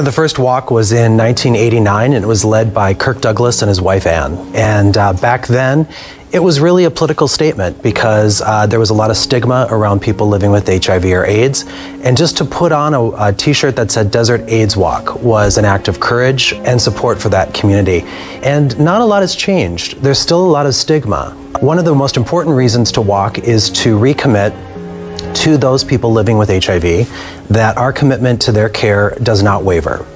The first walk was in 1989, and it was led by Kirk Douglas and his wife Ann. And back then, it was really a political statement because there was a lot of stigma around people living with HIV or AIDS. And just to put on a t-shirt that said Desert AIDS Walk was an act of courage and support for that community. And not a lot has changed. There's still a lot of stigma. One of the most important reasons to walk is to recommit to those people living with HIV that our commitment to their care does not waver.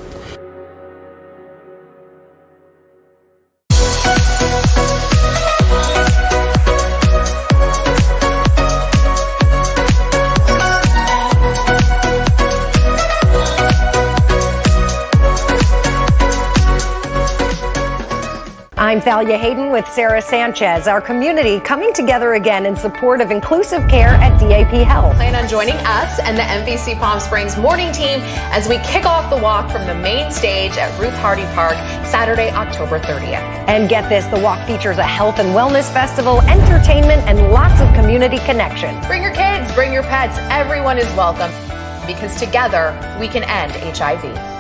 I'm Thalia Hayden with Sarah Sanchez. Our community coming together again in support of inclusive care at DAP Health. Plan on joining us and the MVC Palm Springs morning team as we kick off the walk from the main stage at Ruth Hardy Park Saturday, October 30th. And get this, the walk features a health and wellness festival, entertainment, and lots of community connection. Bring your kids, bring your pets. Everyone is welcome because together we can end HIV.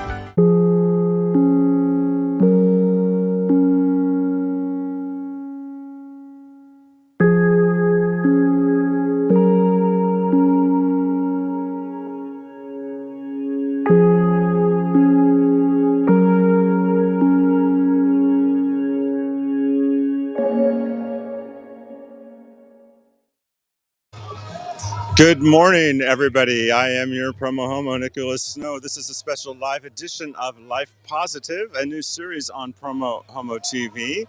Good morning, everybody. I am your PromoHomo, Nicholas Snow. This is a special live edition of Life Positive, a new series on PromoHomo.TV.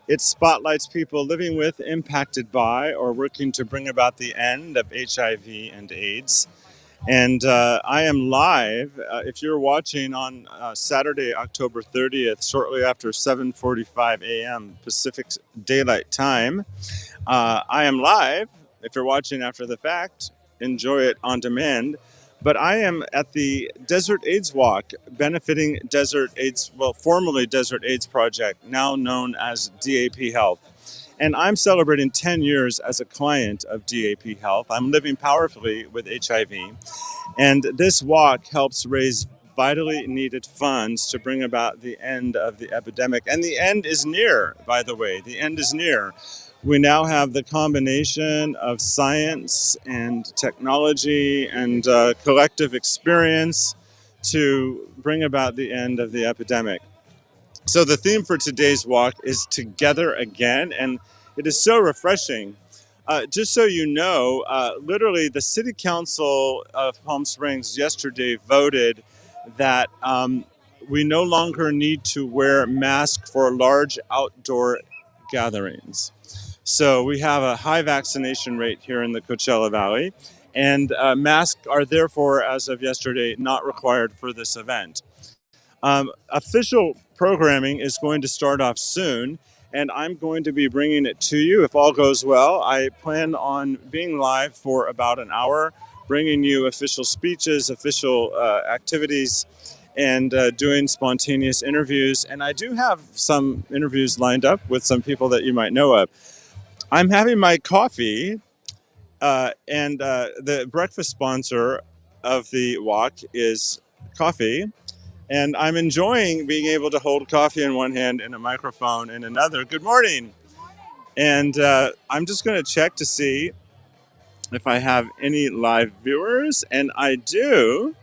It spotlights people living with, impacted by, or working to bring about the end of HIV and AIDS. And I am live. If you're watching on Saturday, October 30th, shortly after 7:45 a.m. Pacific Daylight Time, I am live. If you're watching after the fact, enjoy it on demand. But I am at the Desert AIDS Walk, benefiting Desert AIDS, formerly Desert AIDS Project, now known as DAP Health. And I'm celebrating 10 years as a client of DAP Health. I'm living powerfully with HIV. And this walk helps raise vitally needed funds to bring about the end of the epidemic. And the end is near, by the way. The end is near. We now have the combination of science and technology and collective experience to bring about the end of the epidemic. So the theme for today's walk is Together Again, and it is so refreshing. Just so you know, literally the City Council of Palm Springs yesterday voted that we no longer need to wear masks for large outdoor gatherings. So we have a high vaccination rate here in the Coachella Valley, and masks are therefore, as of yesterday, not required for this event. Official programming is going to start off soon, and I'm going to be bringing it to you if all goes well. I plan on being live for about an hour, bringing you official speeches, official activities, and doing spontaneous interviews. And I do have some interviews lined up with some people that you might know of. I'm having my coffee, and the breakfast sponsor of the walk is coffee. And I'm enjoying being able to hold coffee in one hand and a microphone in another. Good morning. And I'm just going to check to see if I have any live viewers, and I do.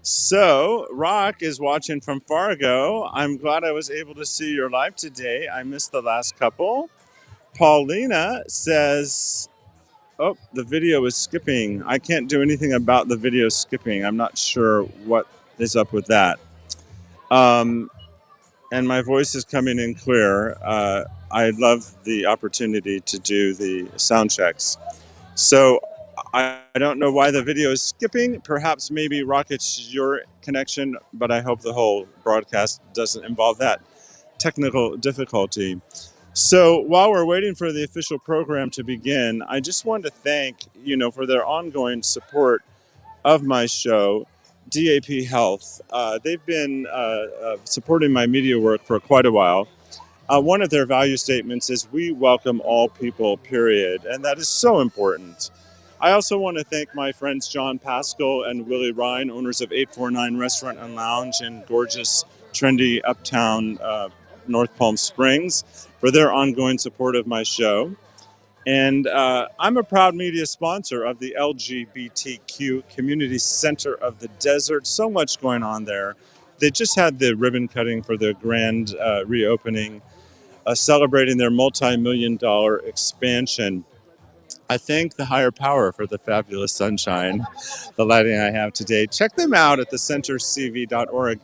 So, Rock is watching from Fargo. I'm glad I was able to see your live today. I missed the last couple. Paulina says, oh, the video is skipping. I can't do anything about the video skipping. I'm not sure what is up with that. And my voice is coming in clear. I love the opportunity to do the sound checks. So I don't know why the video is skipping. Perhaps maybe Rocket's your connection, but I hope the whole broadcast doesn't involve that technical difficulty. So while we're waiting for the official program to begin, I just want to thank, for their ongoing support of my show, DAP Health. They've been supporting my media work for quite a while. One of their value statements is we welcome all people, period. And that is so important. I also want to thank my friends John Pascal and Willie Ryan, owners of 849 Restaurant and Lounge in gorgeous, trendy uptown North Palm Springs, for their ongoing support of my show. And I'm a proud media sponsor of the LGBTQ Community Center of the Desert. So much going on there. They just had the ribbon cutting for their grand reopening, celebrating their multi-million-dollar expansion. I thank the higher power for the fabulous sunshine, the lighting I have today. Check them out at thecentercv.org.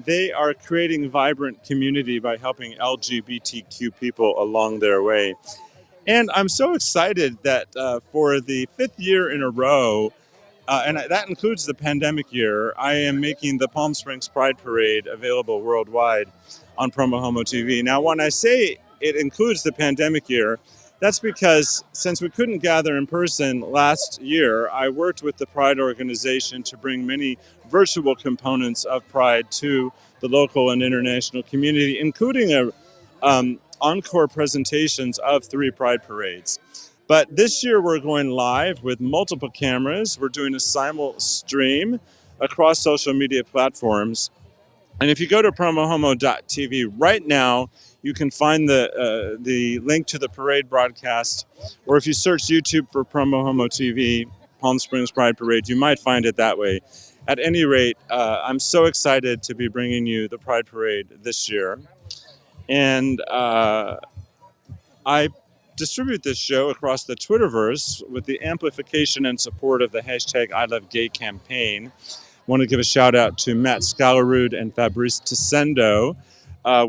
They are creating vibrant community by helping LGBTQ people along their way. And I'm so excited that for the 5th year in a row, and that includes the pandemic year, I am making the Palm Springs Pride Parade available worldwide on PromoHomo.TV. Now, when I say it includes the pandemic year, that's because since we couldn't gather in person last year, I worked with the Pride organization to bring many virtual components of Pride to the local and international community, including encore presentations of 3 Pride parades. But this year we're going live with multiple cameras. We're doing a simul stream across social media platforms. And if you go to PromoHomo.TV right now, you can find the link to the parade broadcast. Or if you search YouTube for PromoHomo.TV, Palm Springs Pride Parade, you might find it that way. At any rate, I'm so excited to be bringing you the Pride Parade this year. And I distribute this show across the Twitterverse with the amplification and support of the hashtag #ILoveGay campaign. I want to give a shout out to Matt Scalarud and Fabrice Tessendo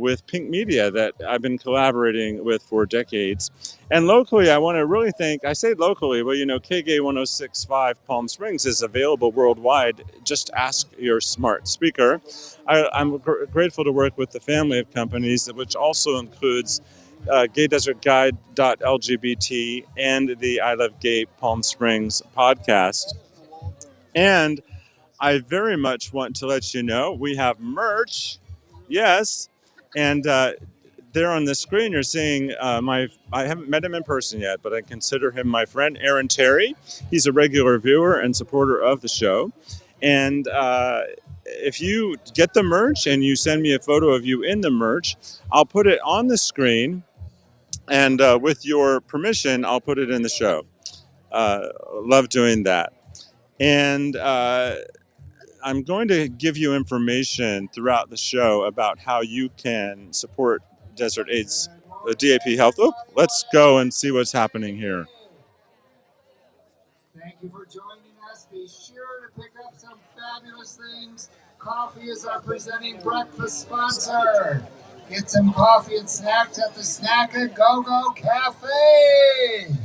with Pink Media that I've been collaborating with for decades. And locally, I want to really thank, I say locally, well, you know, KGay 106.5 Palm Springs is available worldwide. Just ask your smart speaker. I'm grateful to work with the family of companies, which also includes GayDesertGuide.lgbt and the I Love Gay Palm Springs podcast. And I very much want to let you know we have merch. Yes. And there on the screen you're seeing I haven't met him in person yet, but I consider him my friend, Aaron Terry. He's a regular viewer and supporter of the show. And if you get the merch and you send me a photo of you in the merch, I'll put it on the screen. And with your permission, I'll put it in the show. Love doing that. And I'm going to give you information throughout the show about how you can support Desert AIDS, DAP Health. Oh, let's go and see what's happening here. Thank you for joining us. Be sure to pick up some fabulous things. Coffee is our presenting breakfast sponsor. Get some coffee and snacks at the Snack A Go-Go Cafe.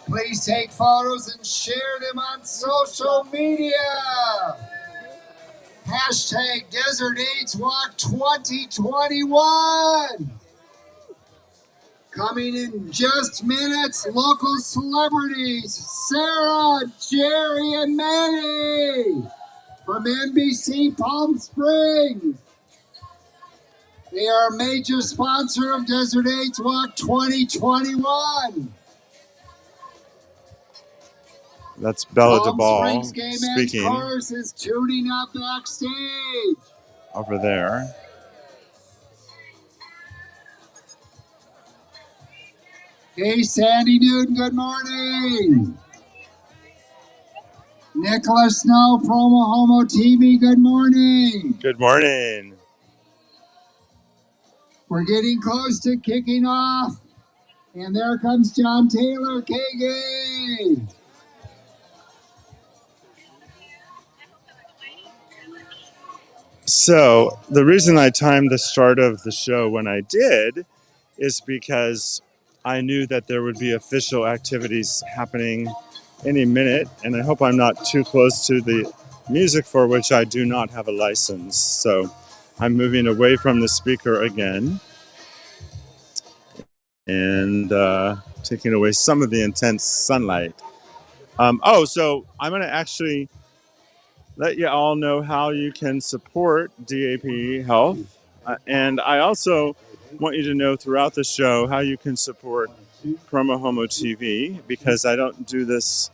Please take photos and share them on social media. Hashtag Desert AIDS Walk 2021. Coming in just minutes, local celebrities, Sarah, Jerry, and Manny from NBC Palm Springs. They are a major sponsor of Desert AIDS Walk 2021. That's Bella Palm DeBall Springs Gay speaking. Men's Chorus is tuning up backstage. Over there. Hey, Sandy Newton, good morning. Nicholas Snow, PromoHomo.TV, good morning. Good morning. We're getting close to kicking off. And there comes John Taylor, KGay. So the reason I timed the start of the show when I did is because I knew that there would be official activities happening any minute, and I hope I'm not too close to the music for which I do not have a license. So I'm moving away from the speaker again and taking away some of the intense sunlight. So I'm going to actually let you all know how you can support DAP Health. And I also want you to know throughout the show how you can support PromoHomo.TV because I don't do this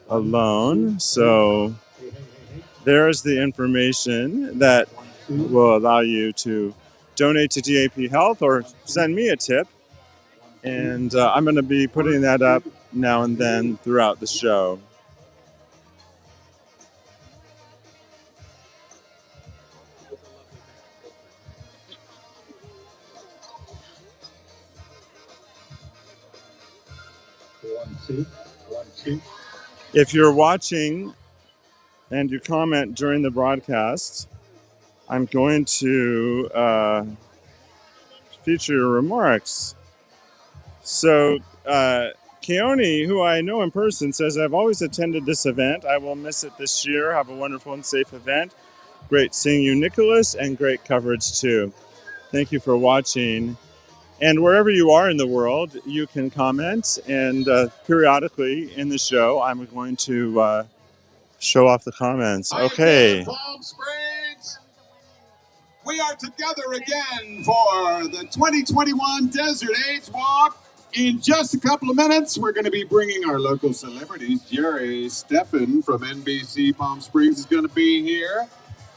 alone. So there's the information that will allow you to donate to DAP Health or send me a tip. And I'm going to be putting that up now and then throughout the show. If you're watching and you comment during the broadcast, I'm going to feature your remarks. So, Keone, who I know in person, says, I've always attended this event. I will miss it this year. Have a wonderful and safe event. Great seeing you, Nicholas, and great coverage too. Thank you for watching. And wherever you are in the world, you can comment. And periodically in the show, I'm going to show off the comments. Okay. Palm Springs. We are together again for the 2021 Desert AIDS Walk. In just a couple of minutes, we're going to be bringing our local celebrities. Jerry Steffen from NBC Palm Springs is going to be here.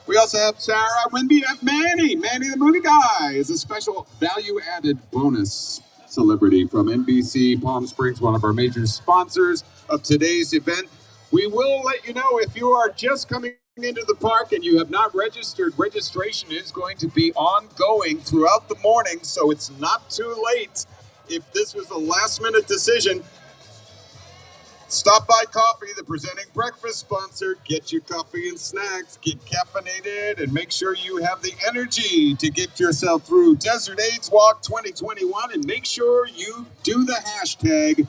We also have Sarah. We have Manny. Manny the movie guy is a special value-added bonus celebrity from NBC Palm Springs, one of our major sponsors of today's event. We will let you know if you are just coming into the park and you have not registered. Registration is going to be ongoing throughout the morning, so it's not too late. If this was a last-minute decision, stop by Coffee, the presenting breakfast sponsor. Get your coffee and snacks, get caffeinated, and make sure you have the energy to get yourself through Desert AIDS Walk 2021. And make sure you do the hashtag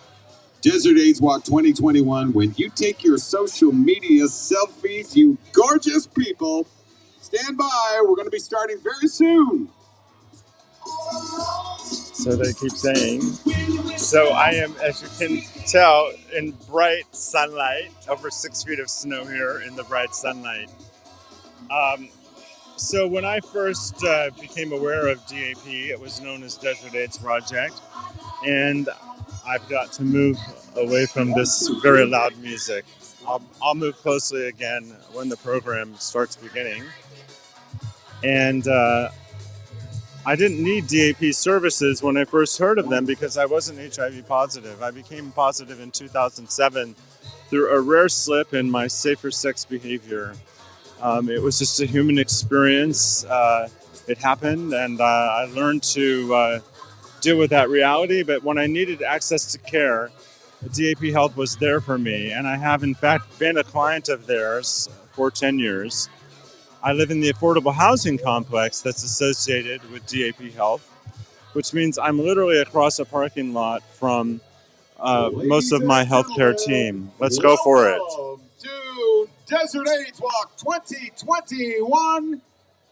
Desert AIDS Walk 2021 when you take your social media selfies, you gorgeous people. Stand by. We're going to be starting very soon. So they keep saying. So I am, as you can tell, in bright sunlight, over 6 feet of snow here in the bright sunlight. So when I first became aware of DAP, it was known as Desert AIDS Project, and I've got to move away from this very loud music. I'll move closely again when the program starts beginning. And I didn't need DAP services when I first heard of them because I wasn't HIV positive. I became positive in 2007 through a rare slip in my safer sex behavior. It was just a human experience. It happened, and I learned to deal with that reality. But when I needed access to care, DAP Health was there for me, and I have, in fact, been a client of theirs for 10 years. I live in the affordable housing complex that's associated with DAP Health, which means I'm literally across a parking lot from most of my healthcare team. Let's go for it. Welcome to Desert AIDS Walk 2021.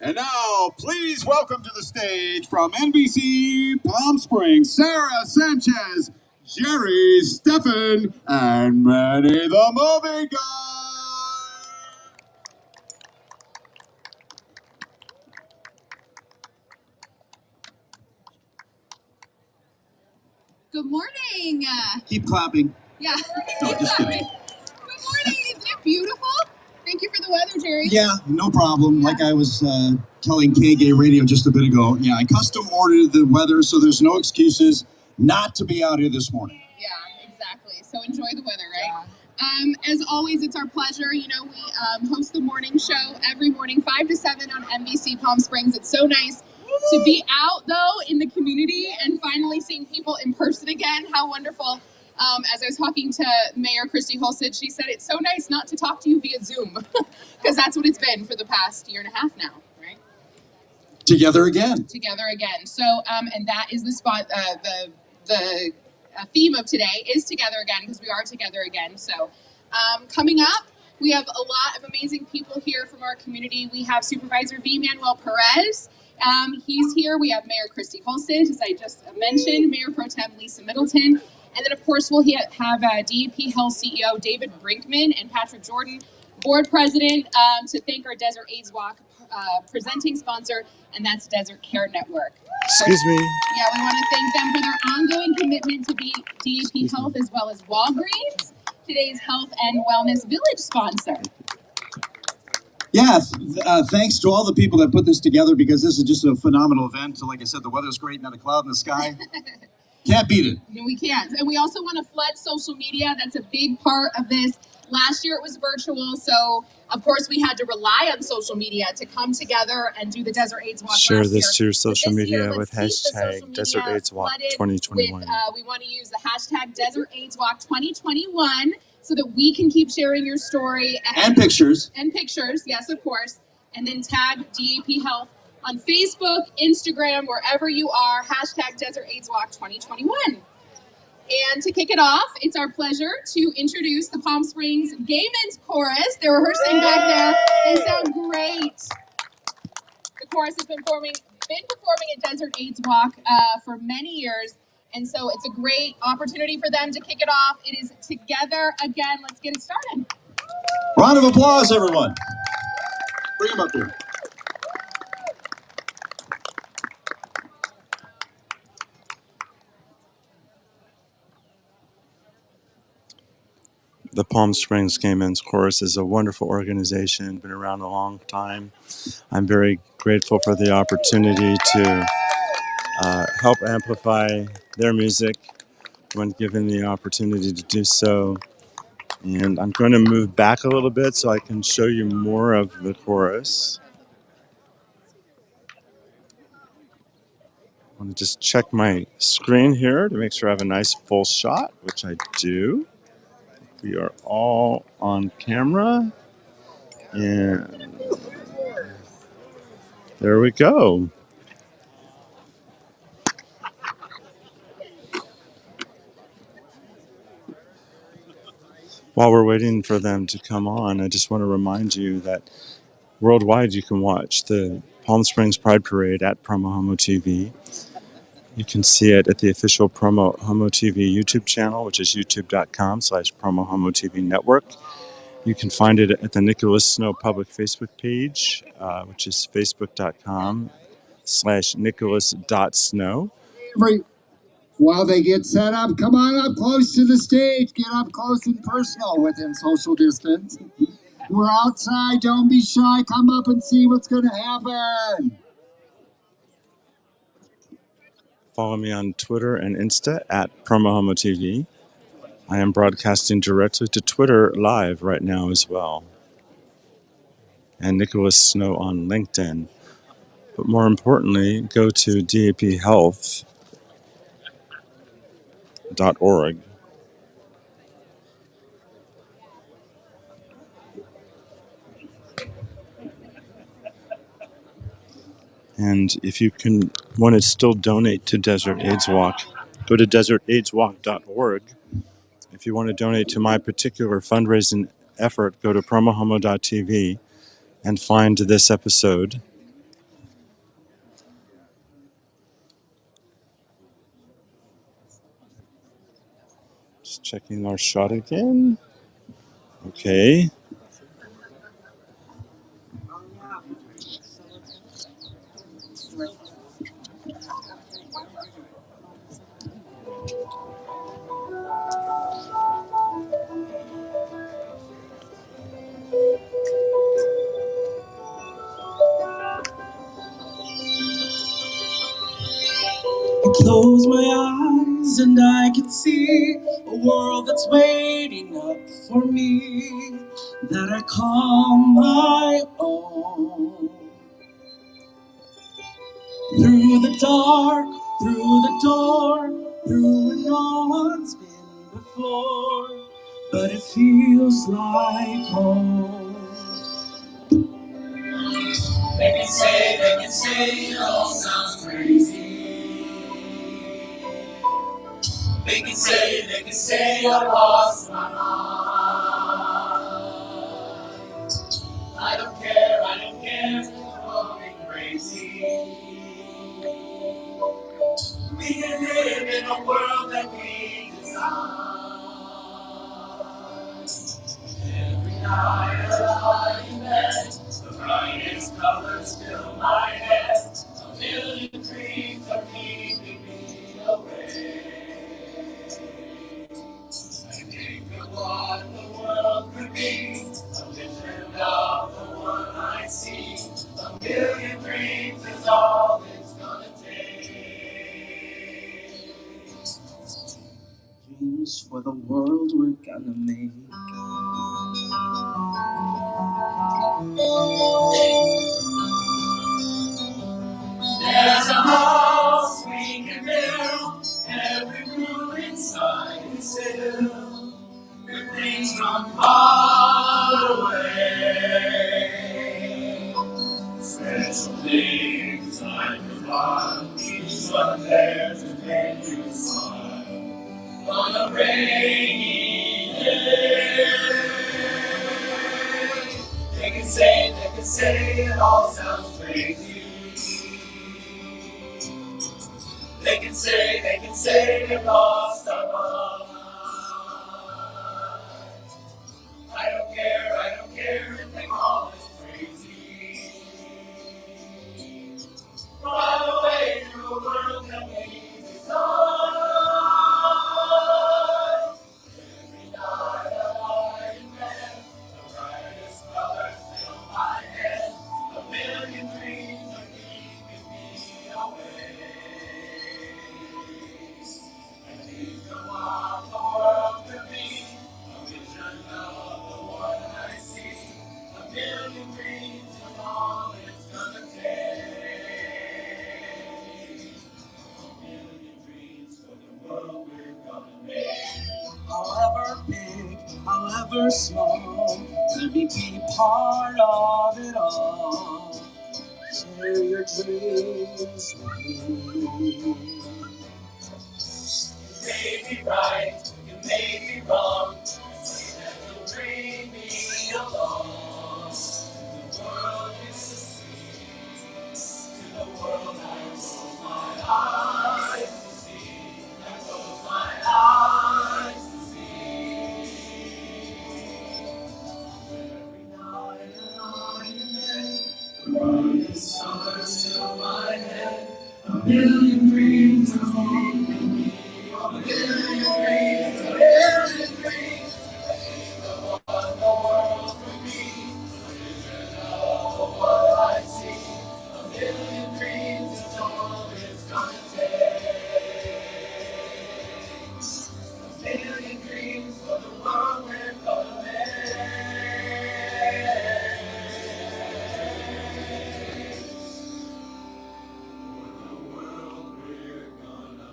And now, please welcome to the stage from NBC Palm Springs, Sarah Sanchez, Jerry Steffen, and Manny the movie guy. Good morning. Keep clapping. Yeah. No, just kidding. Good morning. Isn't it beautiful? Thank you for the weather, Jerry. Yeah, no problem. Like I was telling KGay Radio just a bit ago, yeah, I custom ordered the weather, so there's no excuses not to be out here this morning. Yeah, exactly. So enjoy the weather, right? Yeah. As always, it's our pleasure. You know, we host the morning show every morning, 5 to 7 on NBC Palm Springs. It's so nice to be out, though, in the community and finally seeing people in person again. How wonderful. As I was talking to Mayor Christy Holstead, she said it's so nice not to talk to you via Zoom because that's what it's been for the past year and a half now, right? Together again. Together again. So, and that is the spot, the theme of today is Together Again because we are together again. So, coming up, we have a lot of amazing people here from our community. We have Supervisor V. Manuel Perez. He's here. We have Mayor Christy Holstead, as I just mentioned, Mayor Pro Tem Lisa Middleton. And then, of course, we'll have DAP Health CEO David Brinkman and Patrick Jordan board president, to thank our Desert AIDS Walk presenting sponsor, and that's Desert Care Network. Excuse me. Yeah, we want to thank them for their ongoing commitment to DAP Health as well as Walgreens, today's Health and Wellness Village sponsor. Yes, thanks to all the people that put this together, because this is just a phenomenal event. Like I said, the weather's great, not a cloud in the sky. Can't beat it. No, we can't. And we also want to flood social media. That's a big part of this. Last year it was virtual, so of course we had to rely on social media to come together and do the Desert AIDS Walk. Share this to your social media with hashtag Desert AIDS Walk 2021. We want to use the hashtag Desert AIDS Walk 2021 so that we can keep sharing your story. And pictures. And pictures, yes, of course. And then tag DAP Health on Facebook, Instagram, wherever you are, hashtag Desert AIDS Walk 2021. And to kick it off, it's our pleasure to introduce the Palm Springs Gay Men's Chorus. They're rehearsing back there. They sound great. The chorus has been performing at Desert AIDS Walk for many years. And so it's a great opportunity for them to kick it off. It is Together Again. Let's get it started. Round of applause, everyone. Bring them up here. The Palm Springs Gay Men's Chorus is a wonderful organization, been around a long time. I'm very grateful for the opportunity to help amplify their music when given the opportunity to do so. And I'm going to move back a little bit so I can show you more of the chorus. I want to just check my screen here to make sure I have a nice full shot, which I do. We are all on camera. And there we go. While we're waiting for them to come on, I just want to remind you that worldwide you can watch the Palm Springs Pride Parade at PromoHomo.TV. You can see it at the official PromoHomo.TV YouTube channel, which is youtube.com/PromoHomo.TV network. You can find it at the Nicholas Snow public Facebook page, which is facebook.com/Nicholas.Snow. While they get set up, come on up close to the stage. Get up close and personal within social distance. We're outside. Don't be shy. Come up and see what's going to happen. Follow me on Twitter and Insta at PromoHomo.TV. I am broadcasting directly to Twitter live right now as well. And Nicholas Snow on LinkedIn. But more importantly, go to DAPHealth.org. And if you want to still donate to Desert AIDS Walk, go to desertaidswalk.org. If you want to donate to my particular fundraising effort, go to PromoHomo.TV and find this episode. Just checking our shot again. Okay. I close my eyes and I can see a world that's waiting up for me, that I call my own. Through the dark, through the door, through where no one's been before, but it feels like home. They can say it all sounds crazy. They can say I lost my mind. I don't care if they call me crazy. We can live in a world that we design. Every night Brightest colors fill my head. A million dreams are keeping me awake. I think of what the world could be, a vision of the one I see. A million dreams is all it's gonna take. Dreams for the world we're gonna make. There's a house we can build, every room inside is filled with things from far away. Special things like the one, each one there to make you smile on a rainy day. They can say it all sounds crazy. They can say they've lost our mind. I don't care if they call us crazy. Run away through a world that we design. Every night I lie in bed, the brightest colors fill my head. A million dreams are keeping me awake. I think of what the world could be, a vision of the one I see. A million dreams is all it's gonna take. A million dreams for the world we're gonna make. However big, however small, let me be part of it all. Share your dreams with me. You may be right, you may be wrong. Say that you'll bring me along. The world is to see. To the world I close my eyes to see. I close my eyes to see. Every night and day, the brightest stars fill my head. A million dreams are keeping me. A million dreams, a million dreams. I think of what the world could be. A vision of what I see. A million dreams is all it's gonna take. A million dreams for the world we're gonna make. For the world we're gonna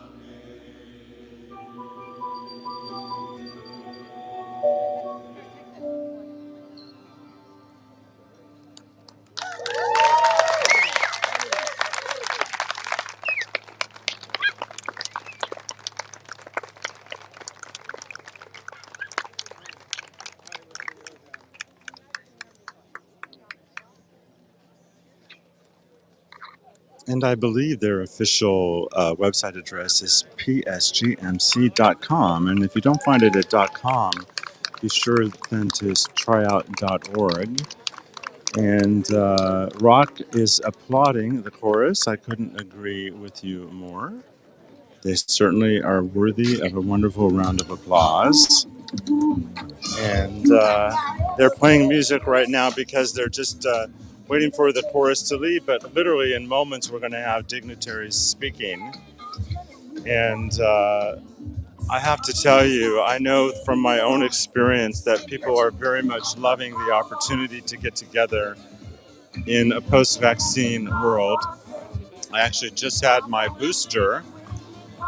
And I believe their official website address is psgmc.com. And if you don't find it at .com, be sure then to try out .org. And Rock is applauding the chorus. I couldn't agree with you more. They certainly are worthy of a wonderful round of applause. And they're playing music right now because they're just waiting for the chorus to leave. But literally in moments, we're going to have dignitaries speaking. And I have to tell you, I know from my own experience that people are very much loving the opportunity to get together in a post-vaccine world. I actually just had my booster.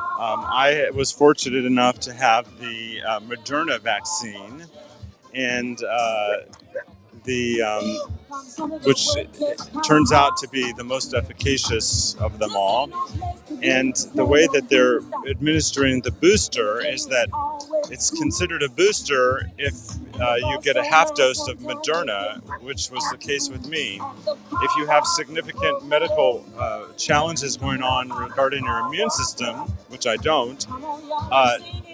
I was fortunate enough to have the Moderna vaccine, and which turns out to be the most efficacious of them all. And the way that they're administering the booster is that it's considered a booster if you get a half dose of Moderna, which was the case with me. If you have significant medical challenges going on regarding your immune system, which I don't,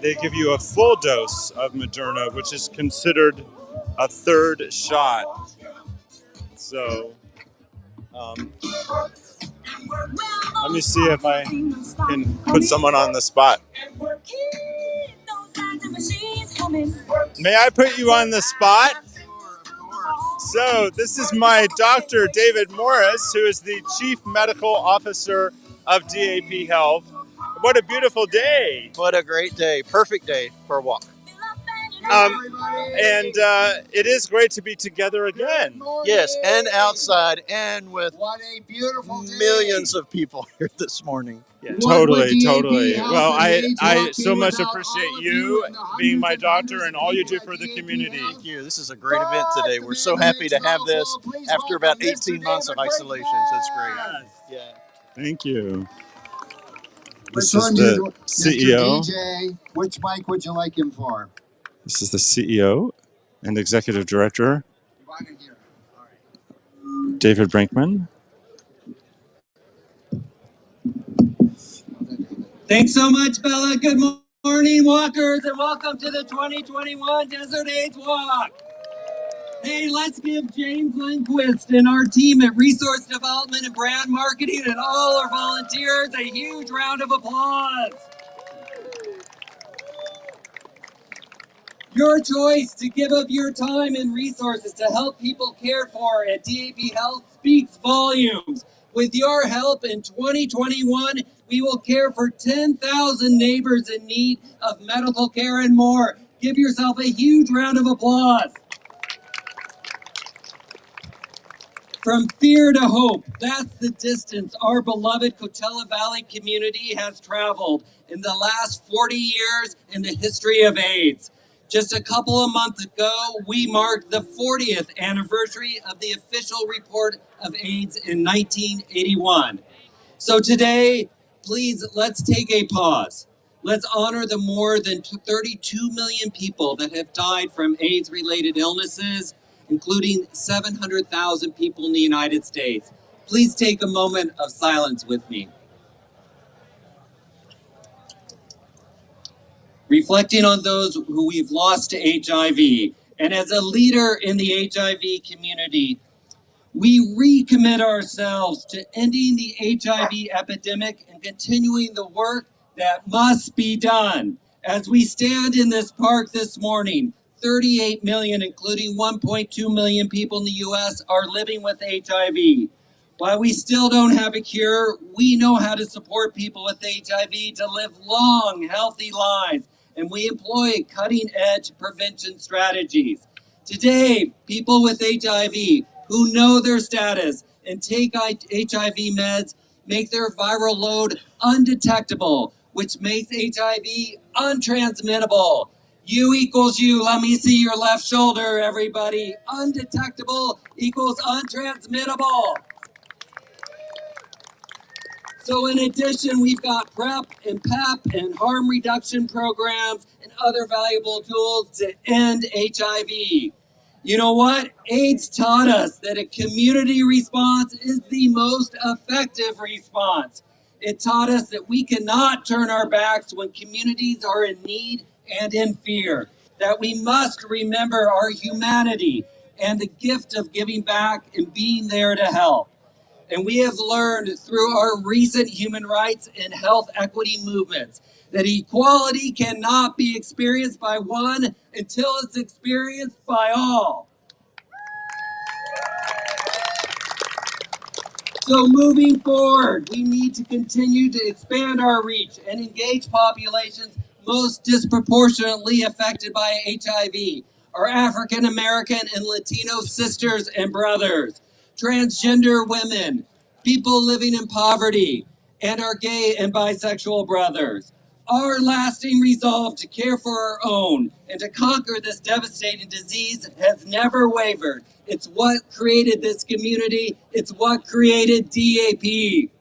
they give you a full dose of Moderna, which is considered a third shot. So Let me see if I can put someone on the spot. May I put you on the spot? So this is my doctor, David Morris, who is the Chief Medical Officer of DAP Health. What a beautiful day. What a great day. Perfect day for a walk. And it is great to be together again. Yes, and outside and with What a beautiful day. millions of people here this morning. Yeah, totally. Well, I so much appreciate you being my doctor and all you do for the community. Thank you. This is a great event today. We're so happy to have this after about 18 months of isolation. So it's great. Yeah. Thank you. This is the CEO. DJ, which mic would you like him for? This is the CEO and Executive Director, David Brinkman. Thanks so much, Bella. Good morning, walkers, and welcome to the 2021 Desert AIDS Walk. Hey, let's give James Lindquist and our team at Resource Development and Brand Marketing and all our volunteers a huge round of applause. Your choice to give of your time and resources to help people cared for at DAP Health speaks volumes. With your help in 2021, we will care for 10,000 neighbors in need of medical care and more. Give yourself a huge round of applause. From fear to hope, that's the distance our beloved Coachella Valley community has traveled in the last 40 years in the history of AIDS. Just a couple of months ago, we marked the 40th anniversary of the official report of AIDS in 1981. So today, please, let's take a pause. Let's honor the more than 32 million people that have died from AIDS-related illnesses, including 700,000 people in the United States. Please take a moment of silence with me. Reflecting on those who we've lost to HIV, and as a leader in the HIV community, we recommit ourselves to ending the HIV epidemic and continuing the work that must be done. As we stand in this park this morning, 38 million, including 1.2 million people in the US, are living with HIV. While we still don't have a cure, we know how to support people with HIV to live long, healthy lives, and we employ cutting-edge prevention strategies. Today, people with HIV who know their status and take HIV meds make their viral load undetectable, which makes HIV untransmittable. U equals U. Let me see your left shoulder, everybody. Undetectable equals untransmittable. So in addition, we've got PrEP and PEP and harm reduction programs and other valuable tools to end HIV. You know what? AIDS taught us that a community response is the most effective response. It taught us that we cannot turn our backs when communities are in need and in fear, that we must remember our humanity and the gift of giving back and being there to help. And we have learned through our recent human rights and health equity movements that equality cannot be experienced by one until it's experienced by all. So moving forward, we need to continue to expand our reach and engage populations most disproportionately affected by HIV, our African American and Latino sisters and brothers, transgender women, people living in poverty, and our gay and bisexual brothers. Our lasting resolve to care for our own and to conquer this devastating disease has never wavered. It's what created this community. It's what created DAP.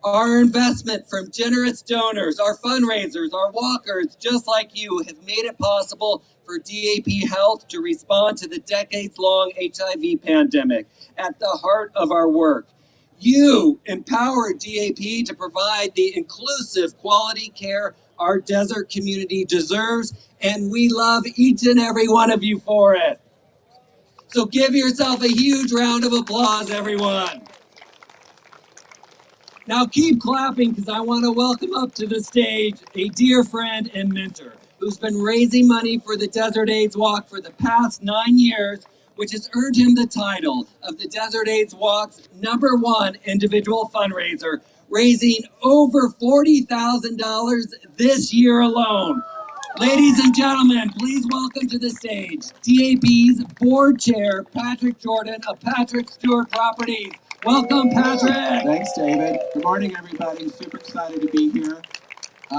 Our investment from generous donors, our fundraisers, our walkers, just like you, have made it possible for DAP Health to respond to the decades-long HIV pandemic at the heart of our work. You empowered DAP to provide the inclusive quality care our desert community deserves, and we love each and every one of you for it. So give yourself a huge round of applause, everyone. Now keep clapping because I want to welcome up to the stage a dear friend and mentor who's been raising money for the Desert AIDS Walk for the past 9 years, which has earned him the title of the Desert AIDS Walk's #1 individual fundraiser, raising over $40,000 this year alone. Ladies and gentlemen, please welcome to the stage DAP's board chair, Patrick Jordan of Patrick Stewart Properties. Welcome, Patrick. Thanks, David. Good morning, everybody. Super excited to be here.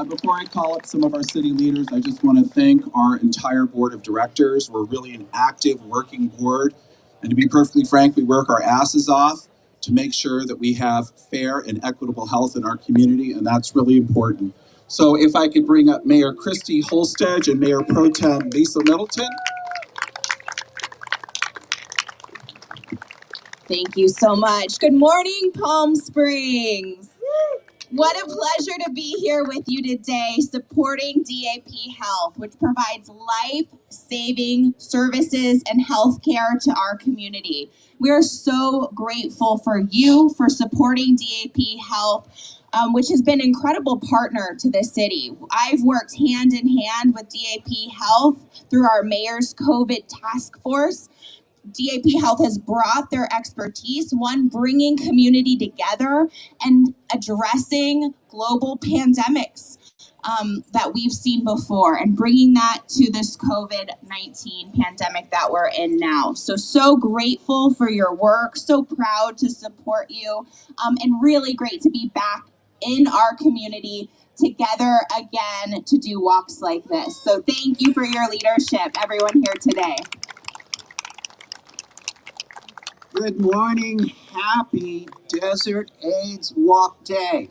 Before I call up some of our city leaders, I just want to thank our entire board of directors. We're really an active working board. And to be perfectly frank, we work our asses off to make sure that we have fair and equitable health in our community, and that's really important. So if I could bring up Mayor Christy Holstedge and Mayor Pro Tem Lisa Middleton. Thank you so much. Good morning, Palm Springs. What a pleasure to be here with you today supporting DAP Health, which provides life-saving services and health care to our community. We are so grateful for you for supporting DAP Health, which has been an incredible partner to the city. I've worked hand in hand with DAP Health through our mayor's COVID task force. DAP Health has brought their expertise, one, bringing community together and addressing global pandemics that we've seen before and bringing that to this COVID-19 pandemic that we're in now. So grateful for your work, so proud to support you, and really great to be back in our community together again to do walks like this. So thank you for your leadership, everyone here today. Good morning. Happy Desert AIDS Walk Day.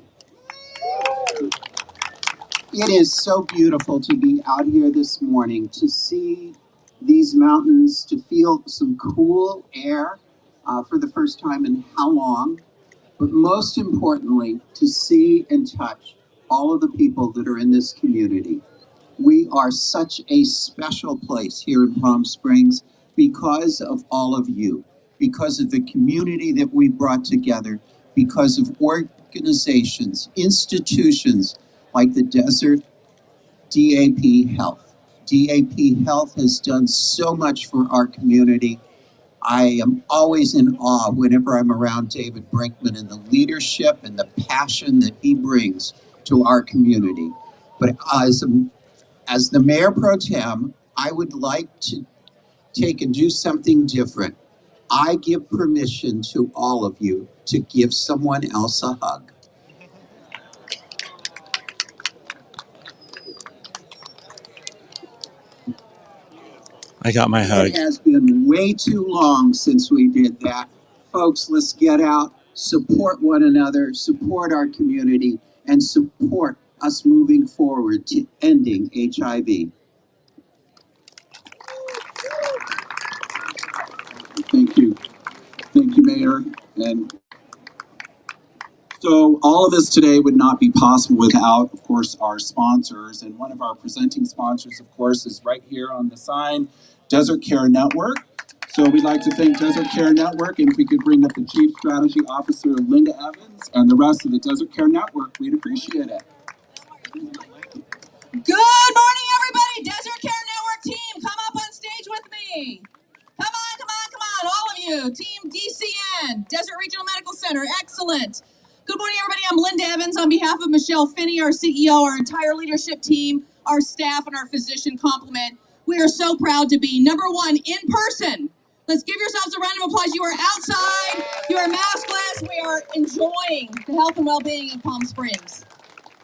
It is so beautiful to be out here this morning, to see these mountains, to feel some cool air for the first time in how long, but most importantly, to see and touch all of the people that are in this community. We are such a special place here in Palm Springs because of all of you, because of the community that we brought together, because of organizations, institutions like the Desert DAP Health. DAP Health has done so much for our community. I am always in awe whenever I'm around David Brinkman and the leadership and the passion that he brings to our community. But as the Mayor Pro Tem, I would like to take and do something different. I give permission to all of you to give someone else a hug. I got my hug. It has been way too long since we did that. Folks, let's get out, support one another, support our community, and support us moving forward to ending HIV. Thank you. Thank you, Mayor. And so all of this today would not be possible without, of course, our sponsors. And one of our presenting sponsors, of course, is right here on the sign, Desert Care Network. So we'd like to thank Desert Care Network, and if we could bring up the Chief Strategy Officer, Linda Evans, and the rest of the Desert Care Network, we'd appreciate it. Good morning, everybody. Desert Care Network team, come up on stage with me. Come on, all of you. Team DCN, Desert Regional Medical Center, excellent. Good morning, everybody. I'm Linda Evans on behalf of Michelle Finney, our CEO, our entire leadership team, our staff, and our physician complement. We are so proud to be #1 in person. Let's give yourselves a round of applause. You are outside, you are maskless, we are enjoying the health and well-being in Palm Springs.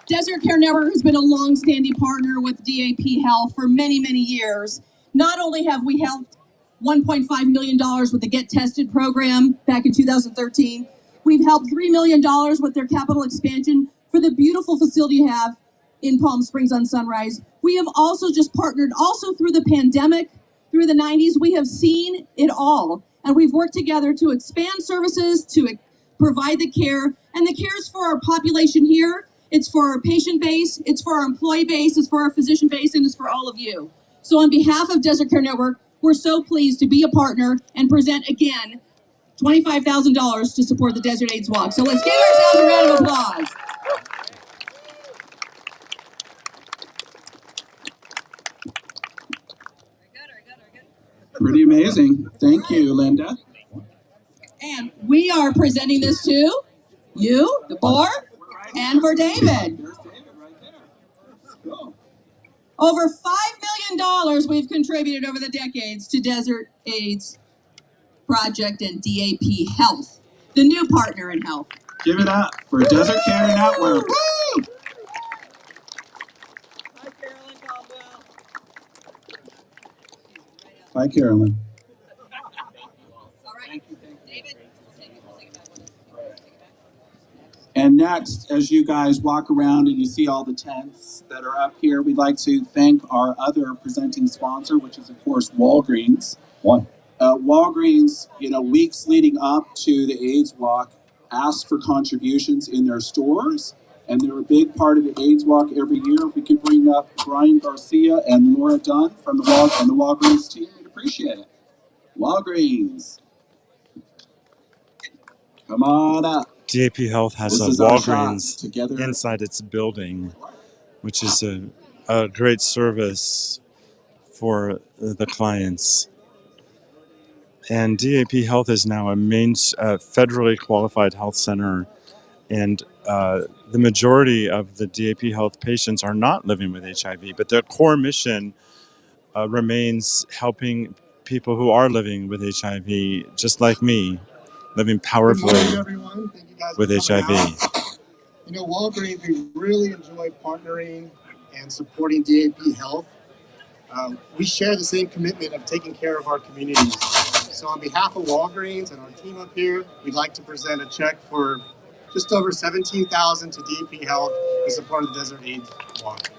Desert Care Network has been a long-standing partner with DAP Health for many, many years. Not only have we helped $1.5 million with the Get Tested program back in 2013, we've helped $3 million with their capital expansion for the beautiful facility you have in Palm Springs on Sunrise. We have also just partnered also through the pandemic, through the 90s. We have seen it all, and we've worked together to expand services, to provide the care, and the care is for our population here. It's for our patient base, it's for our employee base, it's for our physician base, and it's for all of you. So on behalf of Desert Care Network, we're so pleased to be a partner and present again $25,000 to support the Desert AIDS Walk. So let's give ourselves a round of applause. Pretty amazing. Thank you, Linda. And we are presenting this to you, the board, and for David. Over $5 million we've contributed over the decades to Desert AIDS Project and DAP Health, the new partner in health. Give it up for Desert Care Network. Woo! Hi, Carolyn. And next, as you guys walk around and you see all the tents that are up here, we'd like to thank our other presenting sponsor, which is, of course, Walgreens. Walgreens, weeks leading up to the AIDS Walk, asked for contributions in their stores, and they're a big part of the AIDS Walk every year. If we could bring up Brian Garcia and Laura Dunn from the Walgreens team, we'd appreciate it. Walgreens. Come on up. DAP Health has a Walgreens inside its building, which is a great service for the clients. And DAP Health is now a federally qualified health center, and the majority of the DAP Health patients are not living with HIV, but their core mission remains helping people who are living with HIV, just like me, living powerfully with HIV. Walgreens, we really enjoy partnering and supporting DAP Health. We share the same commitment of taking care of our communities. So on behalf of Walgreens and our team up here, we'd like to present a check for just over $17,000 to DAP Health in support of the Desert AIDS Walk.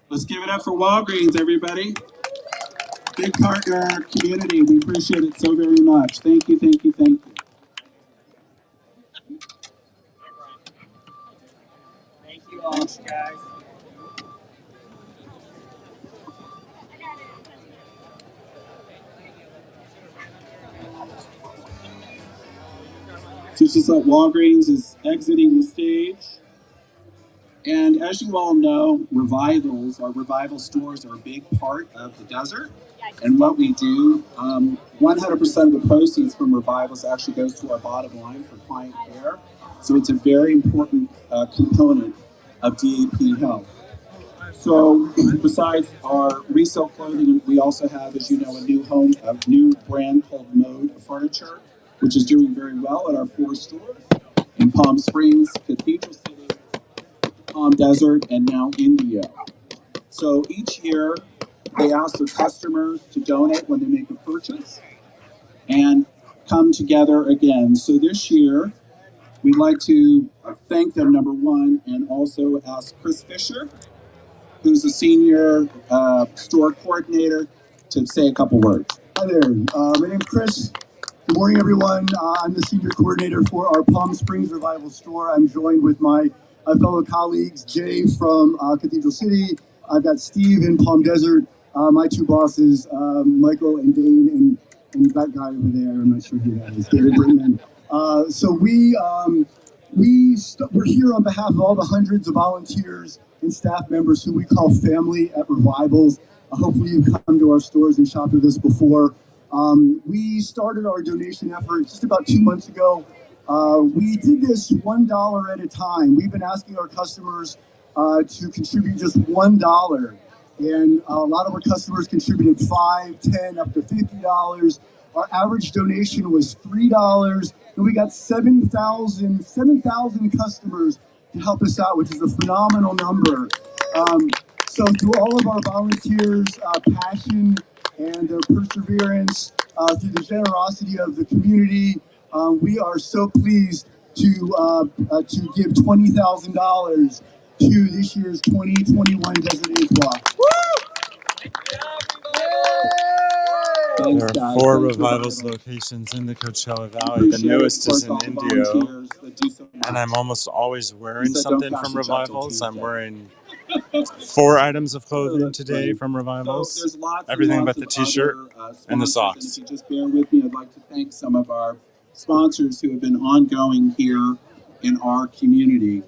Let's give it up for Walgreens, everybody. Big partner, our community. We appreciate it so very much. Thank you, thank you, thank you. Thank you all, guys. So it's just like Walgreens is exiting the stage. And as you all know, our revival stores are a big part of the desert. And what we do, 100% of the proceeds from revivals actually goes to our bottom line for client care. So it's a very important component of DAP Health. So besides our resale clothing, we also have, as you know, a new brand called Mode Furniture, which is doing very well at our 4 stores in Palm Springs, Cathedral City, Palm Desert, and now Indio. So each year they ask their customers to donate when they make a purchase and come together again. So this year we'd like to thank them, number one, and also ask Chris Fisher, who's a senior store coordinator, to say a couple words. Hi there, my name's Chris. Good morning, everyone. I'm the senior coordinator for our Palm Springs Revival store. I'm joined with my fellow colleagues, Jay from Cathedral City. I've got Steve in Palm Desert. My 2 bosses, Michael and Dane, and that guy over there. I'm not sure who that is, David Brinkman. So we're here on behalf of all the hundreds of volunteers and staff members who we call family at revivals. Hopefully you've come to our stores and shopped with us before. We started our donation effort just about 2 months ago. We did this $1 at a time. We've been asking our customers to contribute just $1. And a lot of our customers contributed $5, $10, up to $50. Our average donation was $3. And we got 7,000 customers to help us out, which is a phenomenal number. So through all of our volunteers' passion and their perseverance, through the generosity of the community, we are so pleased to give $20,000 to this year's 2021 Desert AIDS Walk. There are 4 revivals locations in the Coachella Valley. The newest is in Indio. and I'm almost always wearing said don't something cash from the check till Revivals. I'm Tuesday. wearing 4 items of Oh, clothing that's today funny. from So Revivals. there's lots and Everything lots but the of t-shirt other and the sponsors. socks. And if you just bear with me, I'd like to thank some of our sponsors who have been ongoing here in our community.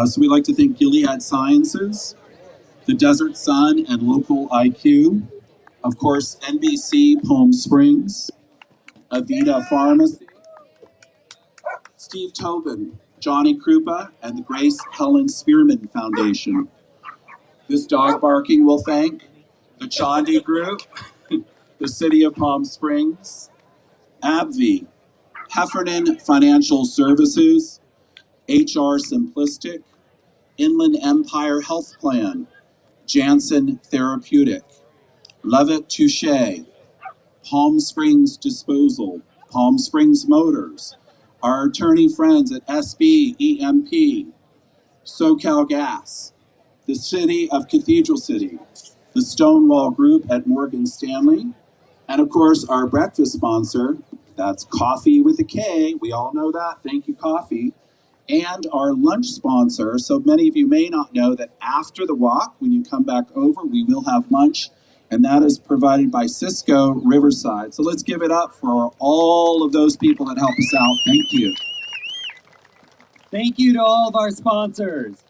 So we'd like to thank Gilead Sciences, the Desert Sun, and Local IQ. Of course, NBC Palm Springs, Avita Pharmacy, Steve Tobin, Johnny Krupa, and the Grace Helen Spearman Foundation. This dog barking will thank the Chandi Group, the City of Palm Springs, AbbVie, Heffernan Financial Services, HR Simplistic, Inland Empire Health Plan, Janssen Therapeutic, Levitt Touche, Palm Springs Disposal, Palm Springs Motors, our attorney friends at SB EMP, SoCal Gas, the City of Cathedral City, the Stonewall Group at Morgan Stanley, and of course our breakfast sponsor, that's Coffee with a K, we all know that, thank you Coffee, and our lunch sponsor. So many of you may not know that after the walk, when you come back over, we will have lunch, and that is provided by Cisco Riverside. So let's give it up for all of those people that help us out. Thank you. Thank you to all of our sponsors.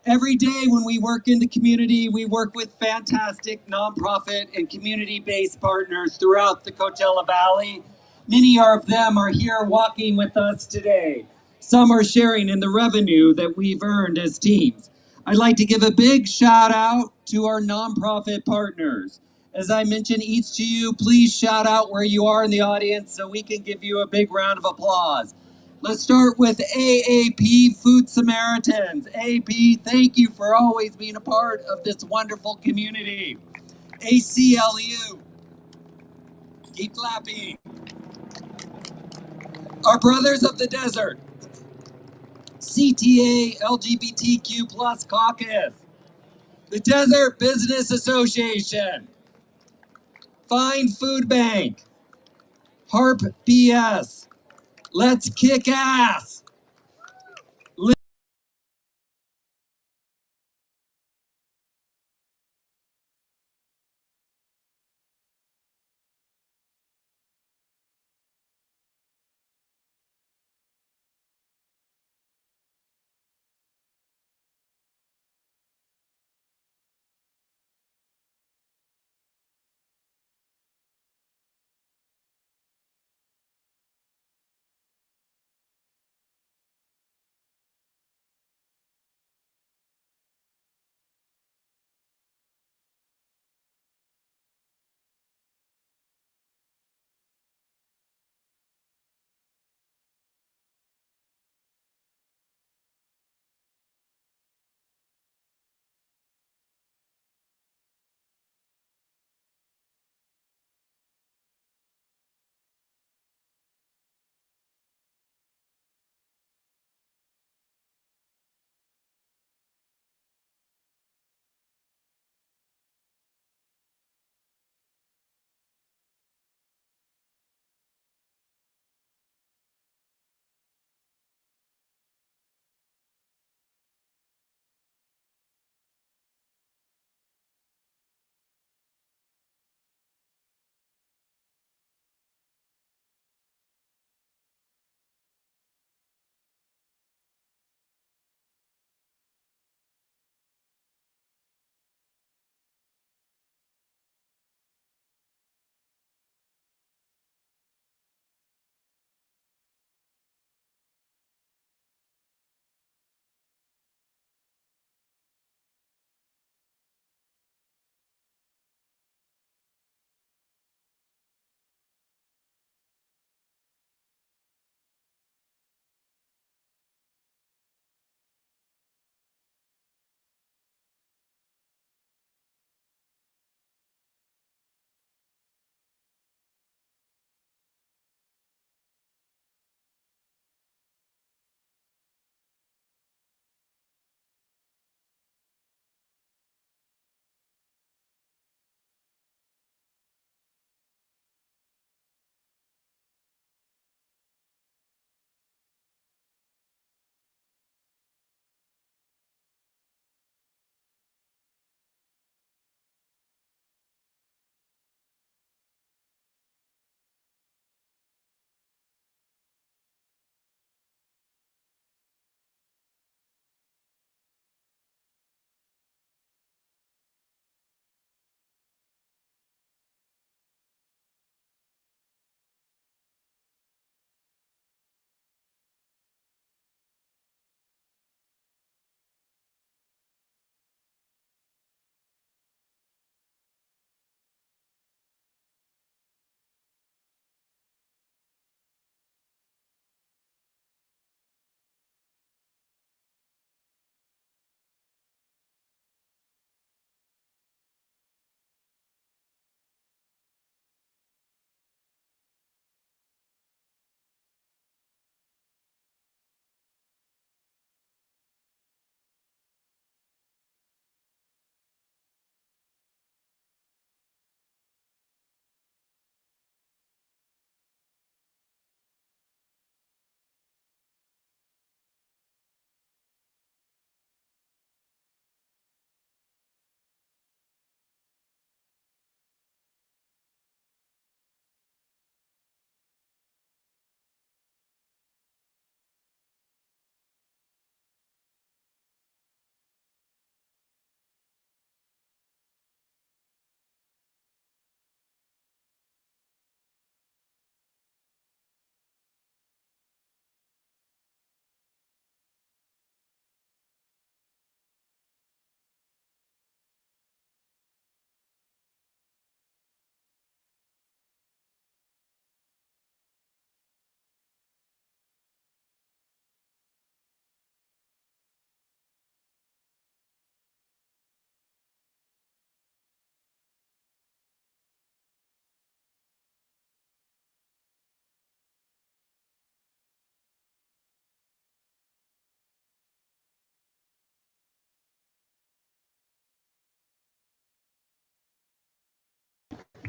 Every day when we work in the community, we work with fantastic nonprofit and community-based partners throughout the Coachella Valley. Many of them are here walking with us today. Some are sharing in the revenue that we've earned as teams. I'd like to give a big shout out to our nonprofit partners. As I mentioned each to you, please shout out where you are in the audience so we can give you a big round of applause. Let's start with AAP Food Samaritans. AAP, thank you for always being a part of this wonderful community. ACLU, keep clapping. Our Brothers of the Desert. CTA LGBTQ plus caucus. The Desert Business Association. Find Food Bank. HARP BS. Let's kick ass.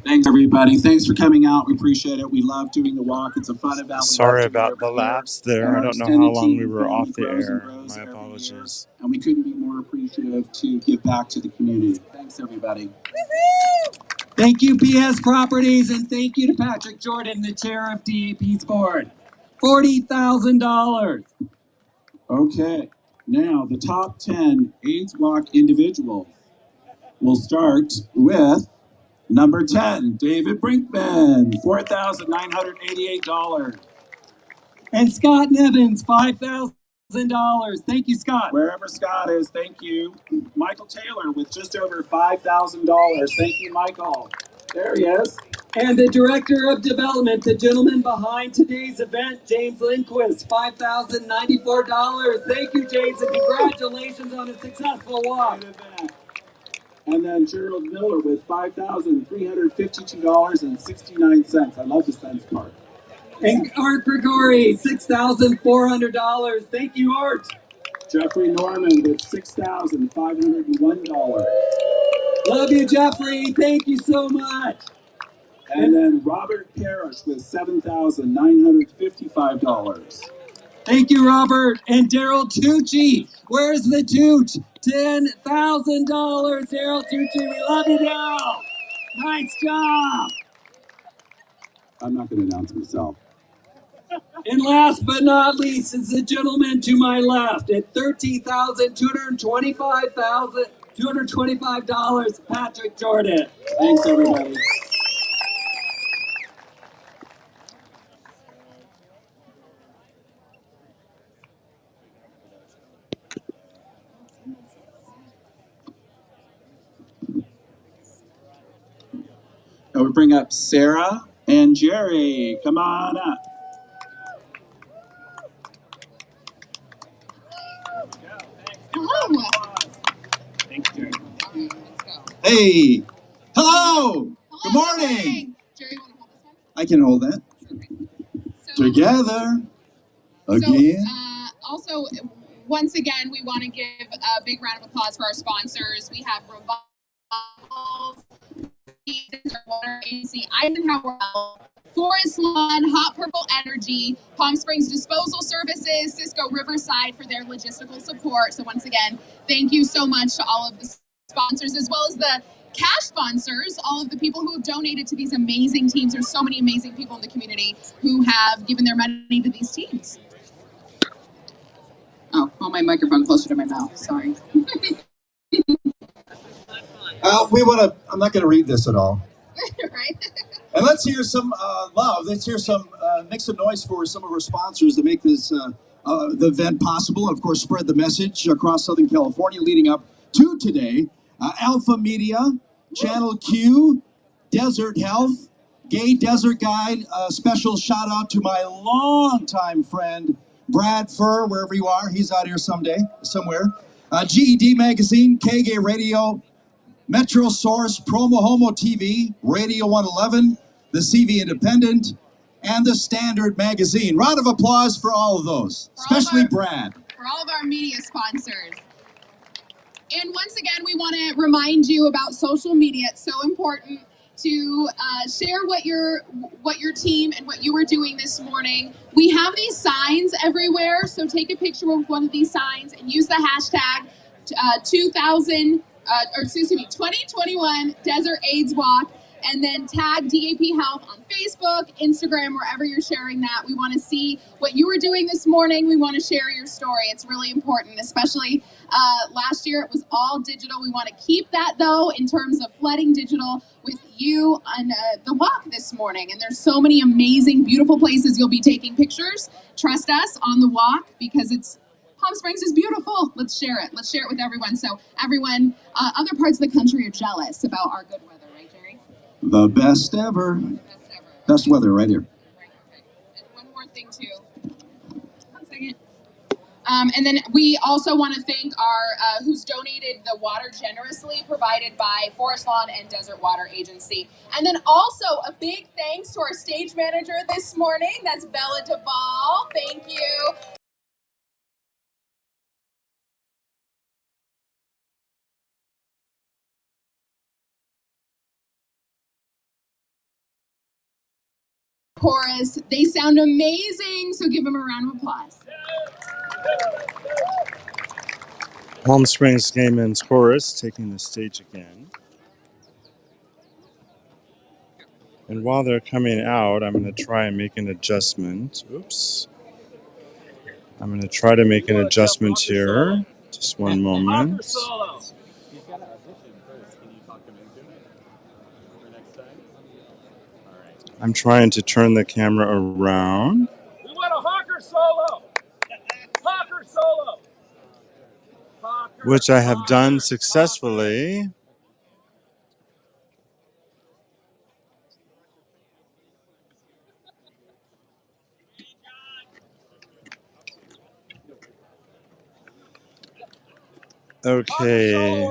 Thanks, everybody. Thanks for coming out. We appreciate it. We love doing the walk. It's a fun event. Sorry about the lapse there. I don't know how long we were off the air. My apologies. And we couldn't be more appreciative to give back to the community. Thanks, everybody. Thank you, PS Properties, and thank you to Patrick Jordan, the chair of DAP's board. $40,000. Okay, now the top 10 AIDS Walk individuals. We'll start with number 10, David Brinkman, $4,988. And Scott Nevins, $5,000. Thank you, Scott. Wherever Scott is, thank you. Michael Taylor with just over $5,000. Thank you, Michael. There he is. And the Director of Development, the gentleman behind today's event, James Lindquist, $5,094. Thank you, James, and congratulations on a successful walk. And then Gerald Miller with $5,352.69. I love the cents part. And Art Grigori, $6,400. Thank you, Art. Jeffrey Norman with $6,501. Love you, Jeffrey. Thank you so much. And then Robert Parrish with $7,955. Thank you, Robert. And Daryl Tucci. Where's the Tooch? $10,000. Daryl Tucci, we love you now. Nice job. I'm not going to announce myself. And last but not least is the gentleman to my left at $13,225, Patrick Jordan. Thanks, everybody. Now we bring up Sarah and Jerry. Come on up. Hello. Thanks, Jerry. Hey. Hello. Good morning. Jerry, you want to hold this one? I can hold that. So, Together. Again. Also, once again, we want to give a big round of applause for our sponsors. We have Revivals, Water Agency, Eisenhower Health, Forest Lawn, Hot Purple Energy, Palm Springs Disposal Services, Cisco Riverside for their logistical support. So once again, thank you so much to all of the sponsors, as well as the cash sponsors, all of the people who have donated to these amazing teams. There's so many amazing people in the community who have given their money to these teams. Oh, my microphone closer to my mouth. Sorry. I'm not going to read this at all. Right? And let's hear some love. Let's hear make some noise for some of our sponsors that make this the event possible. And of course, spread the message across Southern California leading up to today. Alpha Media, Channel Q, Desert Health, Gay Desert Guide. A special shout out to my longtime friend, Brad Furr, wherever you are. He's out here somewhere. GED Magazine, KGay Radio, Metro Source, PromoHomo.TV, Radio 111, the CV Independent, and the Standard Magazine. Round of applause for all of those, especially Brad. For all of our media sponsors. And once again, we want to remind you about social media. It's so important to share what your team and what you were doing this morning. We have these signs everywhere, so take a picture with one of these signs and use the hashtag 2021 Desert AIDS Walk, and then tag DAP Health on Facebook, Instagram, wherever you're sharing that. We want to see what you were doing this morning. We want to share your story. It's really important, especially last year it was all digital. We want to keep that, though, in terms of flooding digital with you on the walk this morning. And there's so many amazing, beautiful places you'll be taking pictures. Trust us on the walk, because Palm Springs is beautiful. Let's share it. Let's share it with everyone. So everyone, other parts of the country are jealous about our good weather, right, Jerry? The best ever. Best weather right here. Right, okay. And one more thing, too. 1 second. And then we also want to thank our who's donated the water generously provided by Forest Lawn and Desert Water Agency. And then also a big thanks to our stage manager this morning. That's Bella Duvall. Thank you. chorus. They sound amazing, so give them a round of applause. Palm Springs Gay Men's Chorus taking the stage again. And while they're coming out, I'm going to try and make an adjustment. Oops. I'm going to try to make an adjustment here. Just one moment. I'm trying to turn the camera around. We want a hawker solo. Hawker solo. Which I have done successfully. Okay.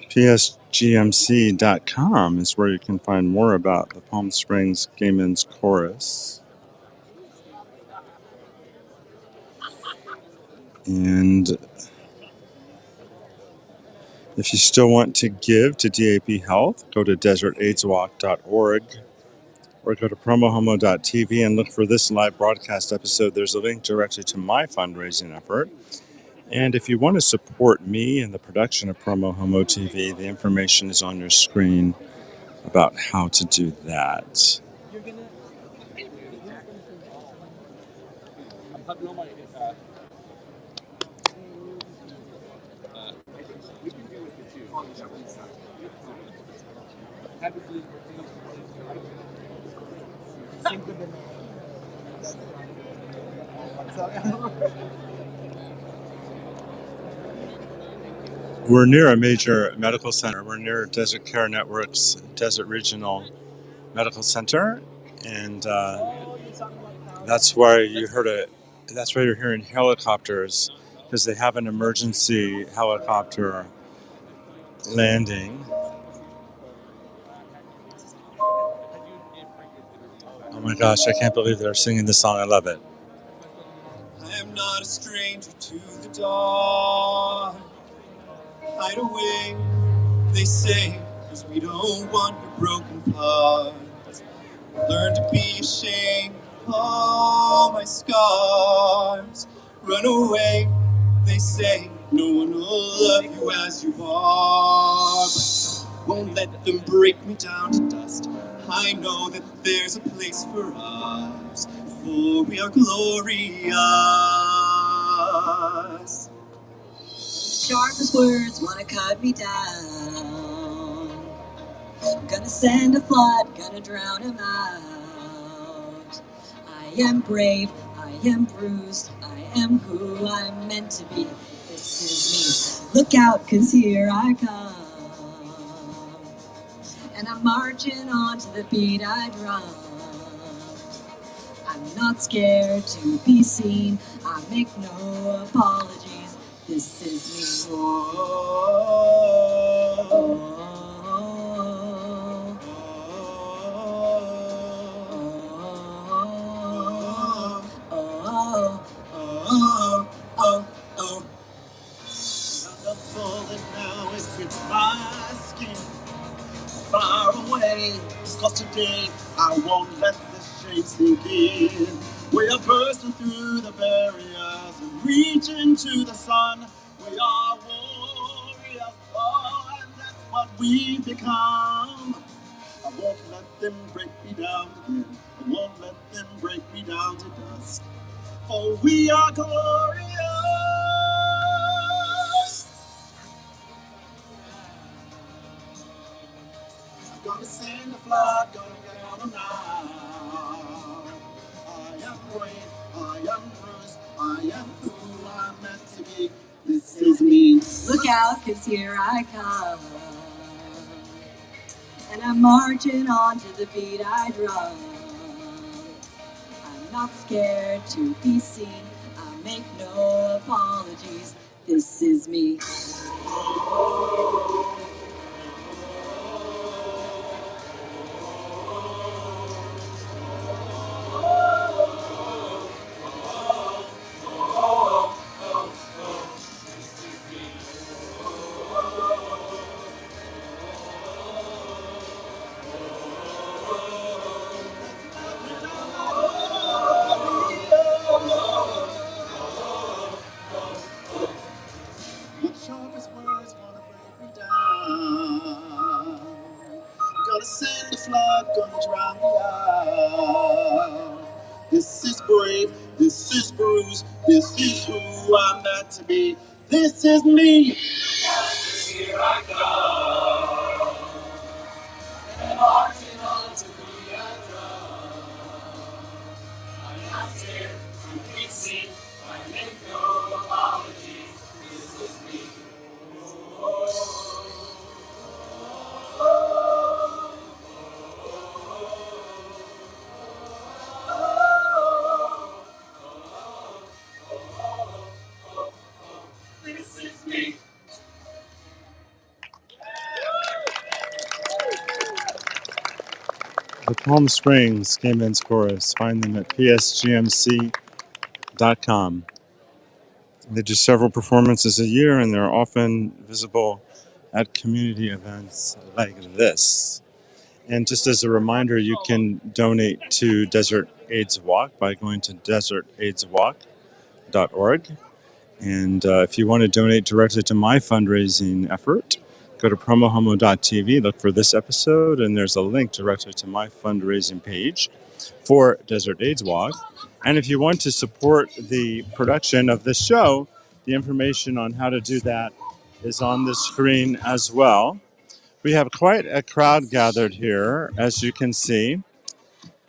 PSGMC.com is where you can find more about the Palm Springs Gay Men's Chorus. And if you still want to give to DAP Health, go to desertaidswalk.org or go to PromoHomo.TV and look for this live broadcast episode. There's a link directly to my fundraising effort. And if you want to support me in the production of PromoHomo.TV, the information is on your screen about how to do that. We're near a major medical center. We're near Desert Care Network's Desert Regional Medical Center, and that's why you heard it. That's why you're hearing helicopters, because they have an emergency helicopter landing. Oh my gosh, I can't believe they're singing this song. I love it. I am not a stranger to the dark. Hide away, they say, cause we don't want your broken parts. Learn to be ashamed of all my scars. Run away, they say, no one will love you as you are. But won't let them break me down to dust. I know that there's a place for us, for we are glorious. Sharpest words wanna cut me down. I'm gonna send a flood, gonna drown him out. I am brave, I am bruised, I am who I'm meant to be. This is me. Look out, cause here I come. And I'm marching on to the beat I drum. I'm not scared to be seen, I make no apologies. This is me. The bullet now is fits my skin. Far away, cause today I won't let this shame sink in. We are bursting through the barriers and reaching to the sun. We are warriors, oh, and that's what we become. I won't let them break me down again. I won't let them break me down to dust. For we are glorious. Gonna send the flood, gonna get on them now. I am brave, I am bruised, I am who I'm meant to be. This is me. Look out, cause here I come. and I'm marching on to the beat I drum. I'm not scared to be seen, I make no apologies, this is me. Gonna send the flood, gonna drown me out. This is brave, this is bruised, this is who I'm meant to be. This is me. Here I go. And marching on to be a drum. I'm not scared to be seen. I make no apologies. This is me. This is me. The Palm Springs Gay Men's Chorus. Find them at psgmc.com. They do several performances a year, and they're often visible at community events like this. And just as a reminder, you can donate to Desert AIDS Walk by going to desertaidswalk.org. And if you want to donate directly to my fundraising effort, go to PromoHomo.TV, look for this episode, and there's a link directly to my fundraising page for Desert AIDS Walk. And if you want to support the production of this show, the information on how to do that is on the screen as well. We have quite a crowd gathered here, as you can see.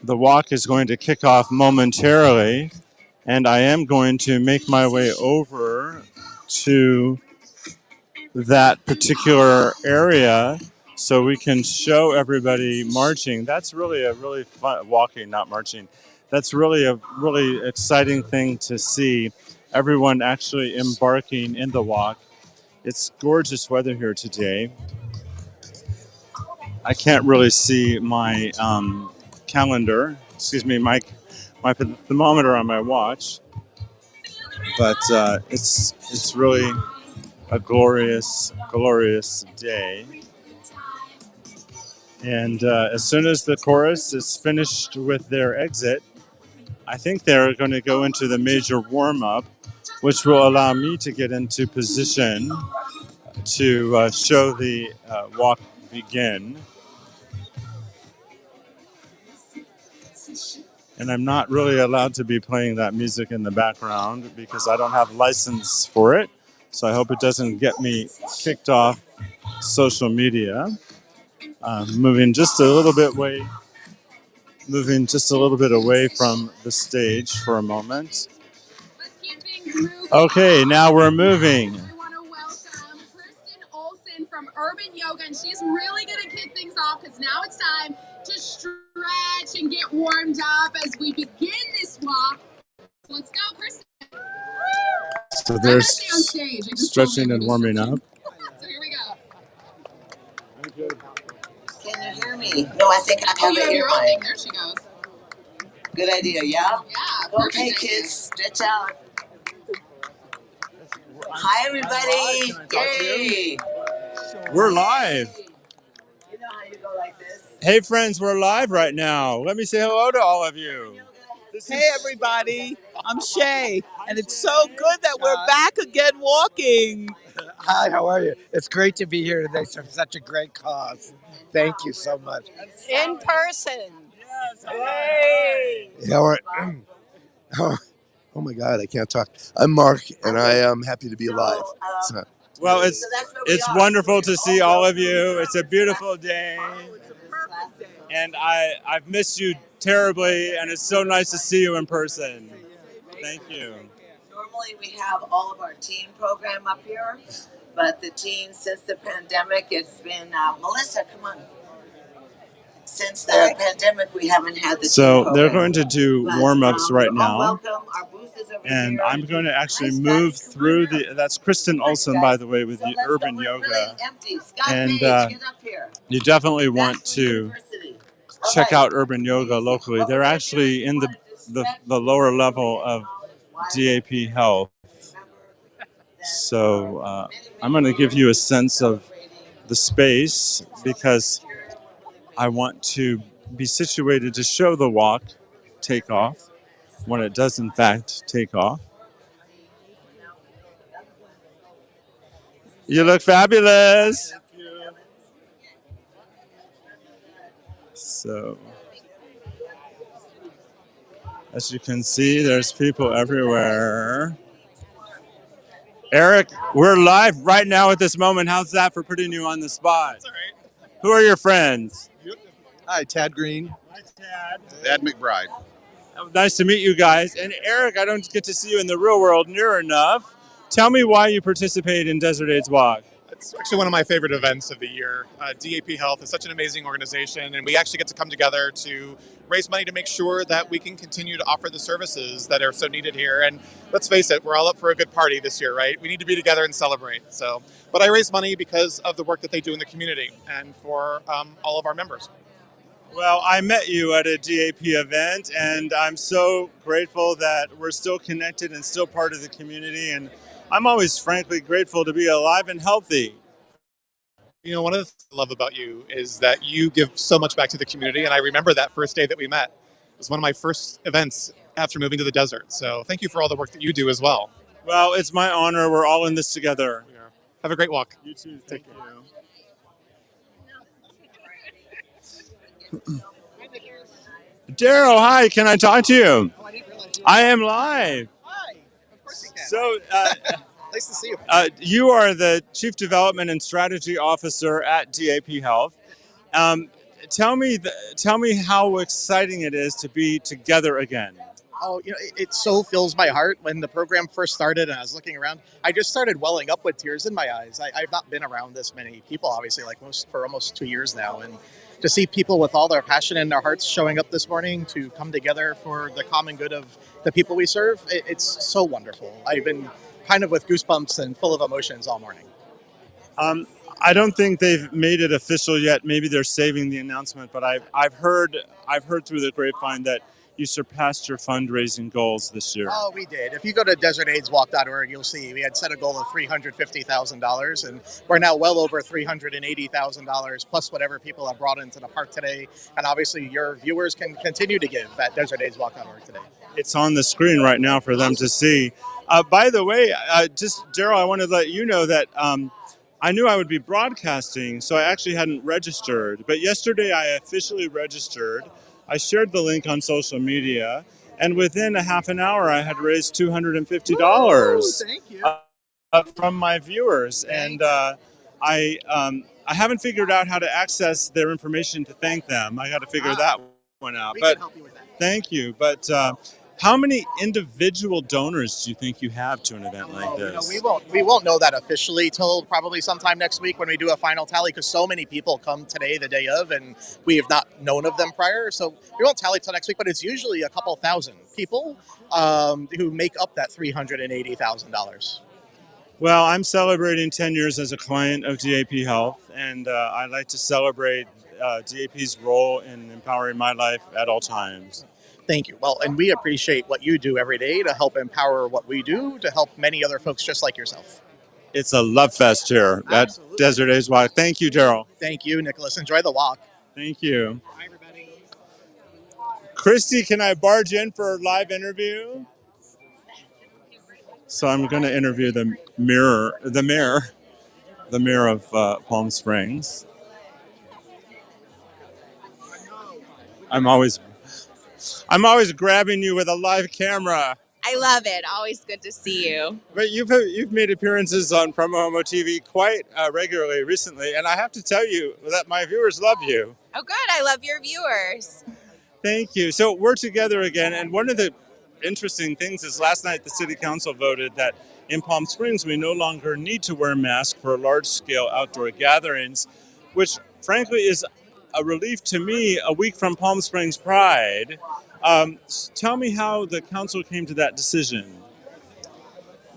The walk is going to kick off momentarily, and I am going to make my way over to that particular area so we can show everybody marching. That's really a really fun, walking, not marching. That's really a really exciting thing to see everyone actually embarking in the walk. It's gorgeous weather here today. I can't really see my calendar, my thermometer on my watch, but it's really a glorious day. And as soon as the chorus is finished with their exit, I think they're going to go into the major warm-up, which will allow me to get into position to show the walk begin. And I'm not really allowed to be playing that music in the background because I don't have license for it. So I hope it doesn't get me kicked off social media. Moving just a little bit away from the stage for a moment. Okay, now we're moving. We want to welcome Kristen Olson from Urban Yoga, and she's really going to kick things off because now it's time to stretch and get warmed up as we begin this walk. Let's go, Kristen. So there's stretching and warming up. So here we go. Can you hear me? No, I think I have an ear mic. There she goes. Good idea, yeah? Yeah. Okay, kids, stretch out. Hi, everybody. Yay. We're live. You know how you go like this? Hey, friends, we're live right now. Let me say hello to all of you. Hey, everybody. I'm Shay, and it's so good that we're back again walking. Hi, how are you? It's great to be here today for such a great cause. Thank you so much. In person. Yes. Hey. Oh my God, I can't talk. I'm Mark, and I am happy to be alive. So. Well, it's wonderful to see all of you. It's a beautiful day, and I've missed you terribly, and it's so nice to see you in person. Thank you. Normally we have all of our teen program up here, but the teens, since the pandemic, it's been, Melissa, come on. since the pandemic, we haven't had the So team they're program. going to do But, warm-ups right you're all now. welcome. Our booth is over And here. I'm going to actually Hi, move Scotty, through that's Kristen Olson, by the way, with So the let's urban go. We're yoga. really empty. Scott And Page, get up here. you definitely want That's to University. check All right. out urban yoga locally. They're actually in the lower level of DAP Health. So I'm going to give you a sense of the space because I want to be situated to show the walk take off when it does in fact take off. You look fabulous. So as you can see, there's people everywhere. Eric, we're live right now at this moment. How's that for putting you on the spot? That's all right. Who are your friends? Hi, Tad Green. Hi, Tad. Ed McBride. Nice to meet you guys. And Eric, I don't get to see you in the real world near enough. Tell me why you participate in Desert AIDS Walk. It's actually one of my favorite events of the year. DAP Health is such an amazing organization, and we actually get to come together to raise money to make sure that we can continue to offer the services that are so needed here. And let's face it, we're all up for a good party this year, right? We need to be together and celebrate. But I raise money because of the work that they do in the community and for all of our members. Well, I met you at a DAP event, and I'm so grateful that we're still connected and still part of the community. And I'm always, frankly, grateful to be alive and healthy. You know, one of the things I love about you is that you give so much back to the community. And I remember that first day that we met. It was one of my first events after moving to the desert. So thank you for all the work that you do as well. Well, it's my honor. We're all in this together. Yeah. Have a great walk. You too. Thank you. Daryl, hi. Can I talk to you? I am live. Hi. Of course you can. So, nice to see you. You are the Chief Development and Strategy Officer at DAP Health. Tell me how exciting it is to be together again. Oh, it so fills my heart. When the program first started and I was looking around, I just started welling up with tears in my eyes. I've not been around this many people, obviously, for almost 2 years now. And to see people with all their passion in their hearts showing up this morning to come together for the common good of the people we serve, it's so wonderful. I've been kind of with goosebumps and full of emotions all morning. I don't think they've made it official yet. Maybe they're saving the announcement, but I've heard through the grapevine that you surpassed your fundraising goals this year. Oh, we did. If you go to desertaidswalk.org, you'll see we had set a goal of $350,000, and we're now well over $380,000, plus whatever people have brought into the park today. And obviously, your viewers can continue to give at desertaidswalk.org today. It's on the screen right now for them to see. By the way, just Daryl, I wanted to let you know that I knew I would be broadcasting, so I actually hadn't registered. But yesterday, I officially registered. I shared the link on social media, and within a half an hour, I had raised $250 thank you. From my viewers. And I haven't figured out how to access their information to thank them. I got to figure that one out. We But can help you with that. thank you. But how many individual donors do you think you have to an event like this? We won't know that officially till probably sometime next week when we do a final tally, because so many people come today, the day of, and we have not known of them prior. So we won't tally till next week, but it's usually a couple thousand people who make up that $380,000. Well, I'm celebrating 10 years as a client of DAP Health, and I like to celebrate DAP's role in empowering my life at all times. Thank you. Well, and we appreciate what you do every day to help empower what we do, to help many other folks just like yourself. It's a love fest here at Desert Days Walk. Thank you, Daryl. Thank you, Nicholas. Enjoy the walk. Thank you. Hi, everybody. Christy, can I barge in for a live interview? So I'm going to interview the mayor of Palm Springs. I'm always grabbing you with a live camera. I love it. Always good to see you. But you've made appearances on PromoHomo.TV quite regularly recently, and I have to tell you that my viewers love you. Oh, good. I love your viewers. Thank you. So we're together again, and one of the interesting things is last night the City Council voted that in Palm Springs we no longer need to wear masks for large-scale outdoor gatherings, which frankly is a relief to me a week from Palm Springs Pride. Tell me how the council came to that decision.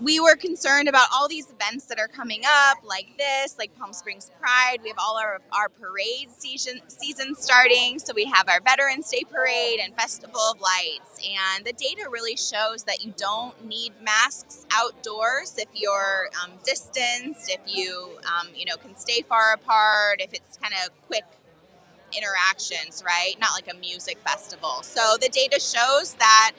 We were concerned about all these events that are coming up, like this, like Palm Springs Pride. We have all our parade season starting. So we have our Veterans Day Parade and Festival of Lights. And the data really shows that you don't need masks outdoors if you're distanced, if you, can stay far apart, if it's kind of quick interactions, right? Not like a music festival. So the data shows that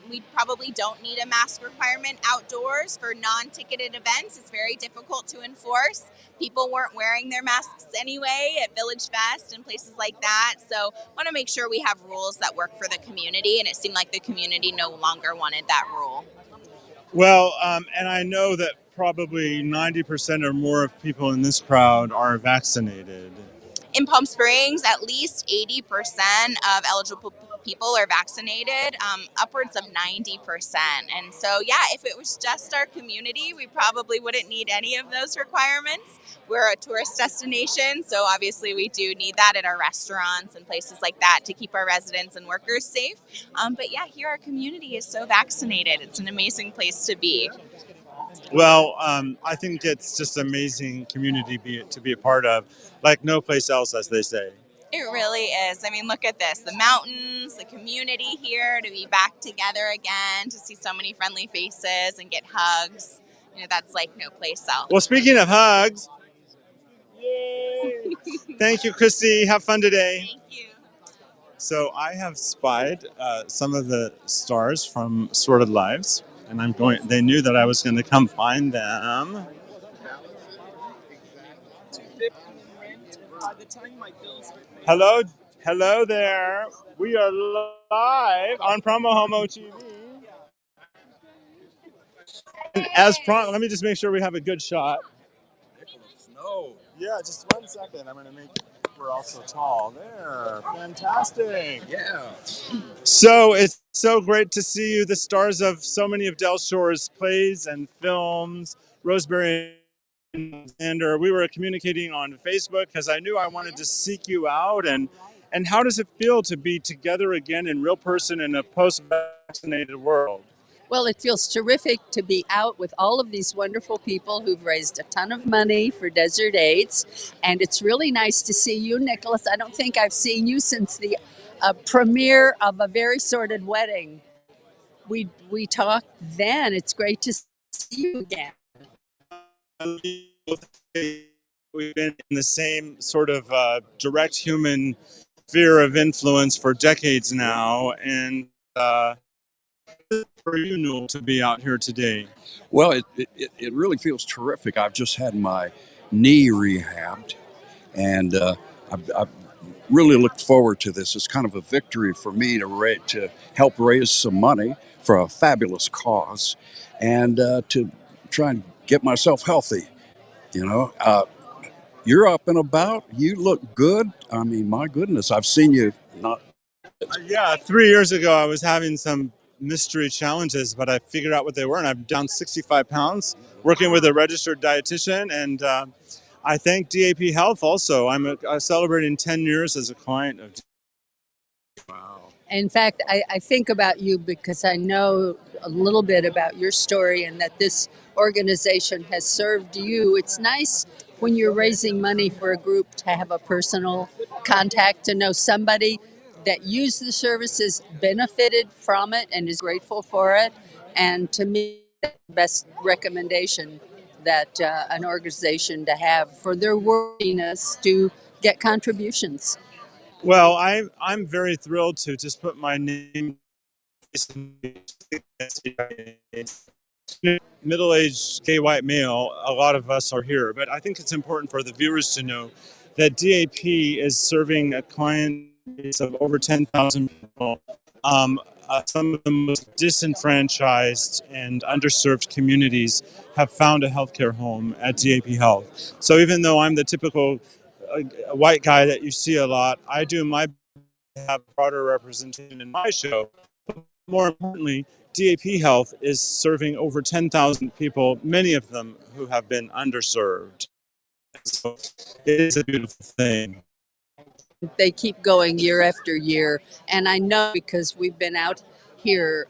we probably don't need a mask requirement outdoors for non-ticketed events. It's very difficult to enforce. People weren't wearing their masks anyway at Village Fest and places like that. So I want to make sure we have rules that work for the community, and it seemed like the community no longer wanted that rule. Well, and I know that probably 90% or more of people in this crowd are vaccinated. In Palm Springs, at least 80% of eligible people are vaccinated, upwards of 90%. And so, yeah, if it was just our community, we probably wouldn't need any of those requirements. We're a tourist destination, so obviously we do need that at our restaurants and places like that to keep our residents and workers safe. But yeah, here our community is so vaccinated. It's an amazing place to be. Well, I think it's just amazing community to be a part of, like no place else, as they say. It really is. I mean, look at this. The mountains, the community here, to be back together again, to see so many friendly faces and get hugs. That's like no place else. Well, speaking of hugs, yay! Thank you, Christy. Have fun today. Thank you. So I have spied some of the stars from Sordid Lives, and they knew that I was going to come find them. Hello there. We are live on PromoHomo.TV. And let me just make sure we have a good shot. No. Yeah, just 1 second. I'm going to make we're all so tall. There. Fantastic. Yeah. So it's so great to see you, the stars of so many of Del Shore's plays and films, Rosemary and Xander. We were communicating on Facebook because I knew I wanted to seek you out. And how does it feel to be together again in real person in a post-vaccinated world? Well, it feels terrific to be out with all of these wonderful people who've raised a ton of money for Desert AIDS. And it's really nice to see you, Nicholas. I don't think I've seen you since the premiere of A Very Sordid Wedding. We talked then. It's great to see you again. We've been in the same sort of direct human sphere of influence for decades now. And for you, Newell, to be out here today? Well, it really feels terrific. I've just had my knee rehabbed, and I've really looked forward to this. It's kind of a victory for me to help raise some money for a fabulous cause, and to try and get myself healthy. You're up and about. You look good. I mean, my goodness, I've seen you not. Yeah, 3 years ago, I was having some mystery challenges, but I figured out what they were, and I'm down 65 pounds working with a registered dietitian, and I thank DAP Health also. I'm celebrating 10 years as a client of. Wow. In fact, I think about you because I know a little bit about your story and that this organization has served you. It's nice when you're raising money for a group to have a personal contact, to know somebody that used the services, benefited from it, and is grateful for it. And to me, that's the best recommendation that an organization to have for their worthiness to get contributions. Well, I'm very thrilled to just put my name. Middle-aged gay white male, a lot of us are here, but I think it's important for the viewers to know that DAP is serving a client base of over 10,000 people, some of the most disenfranchised and underserved communities have found a healthcare home at DAP Health. So even though I'm the typical white guy that you see a lot, I do my best to have broader representation in my show. But more importantly, DAP Health is serving over 10,000 people, many of them who have been underserved. So it is a beautiful thing. they keep going year after year. And I know because we've been out here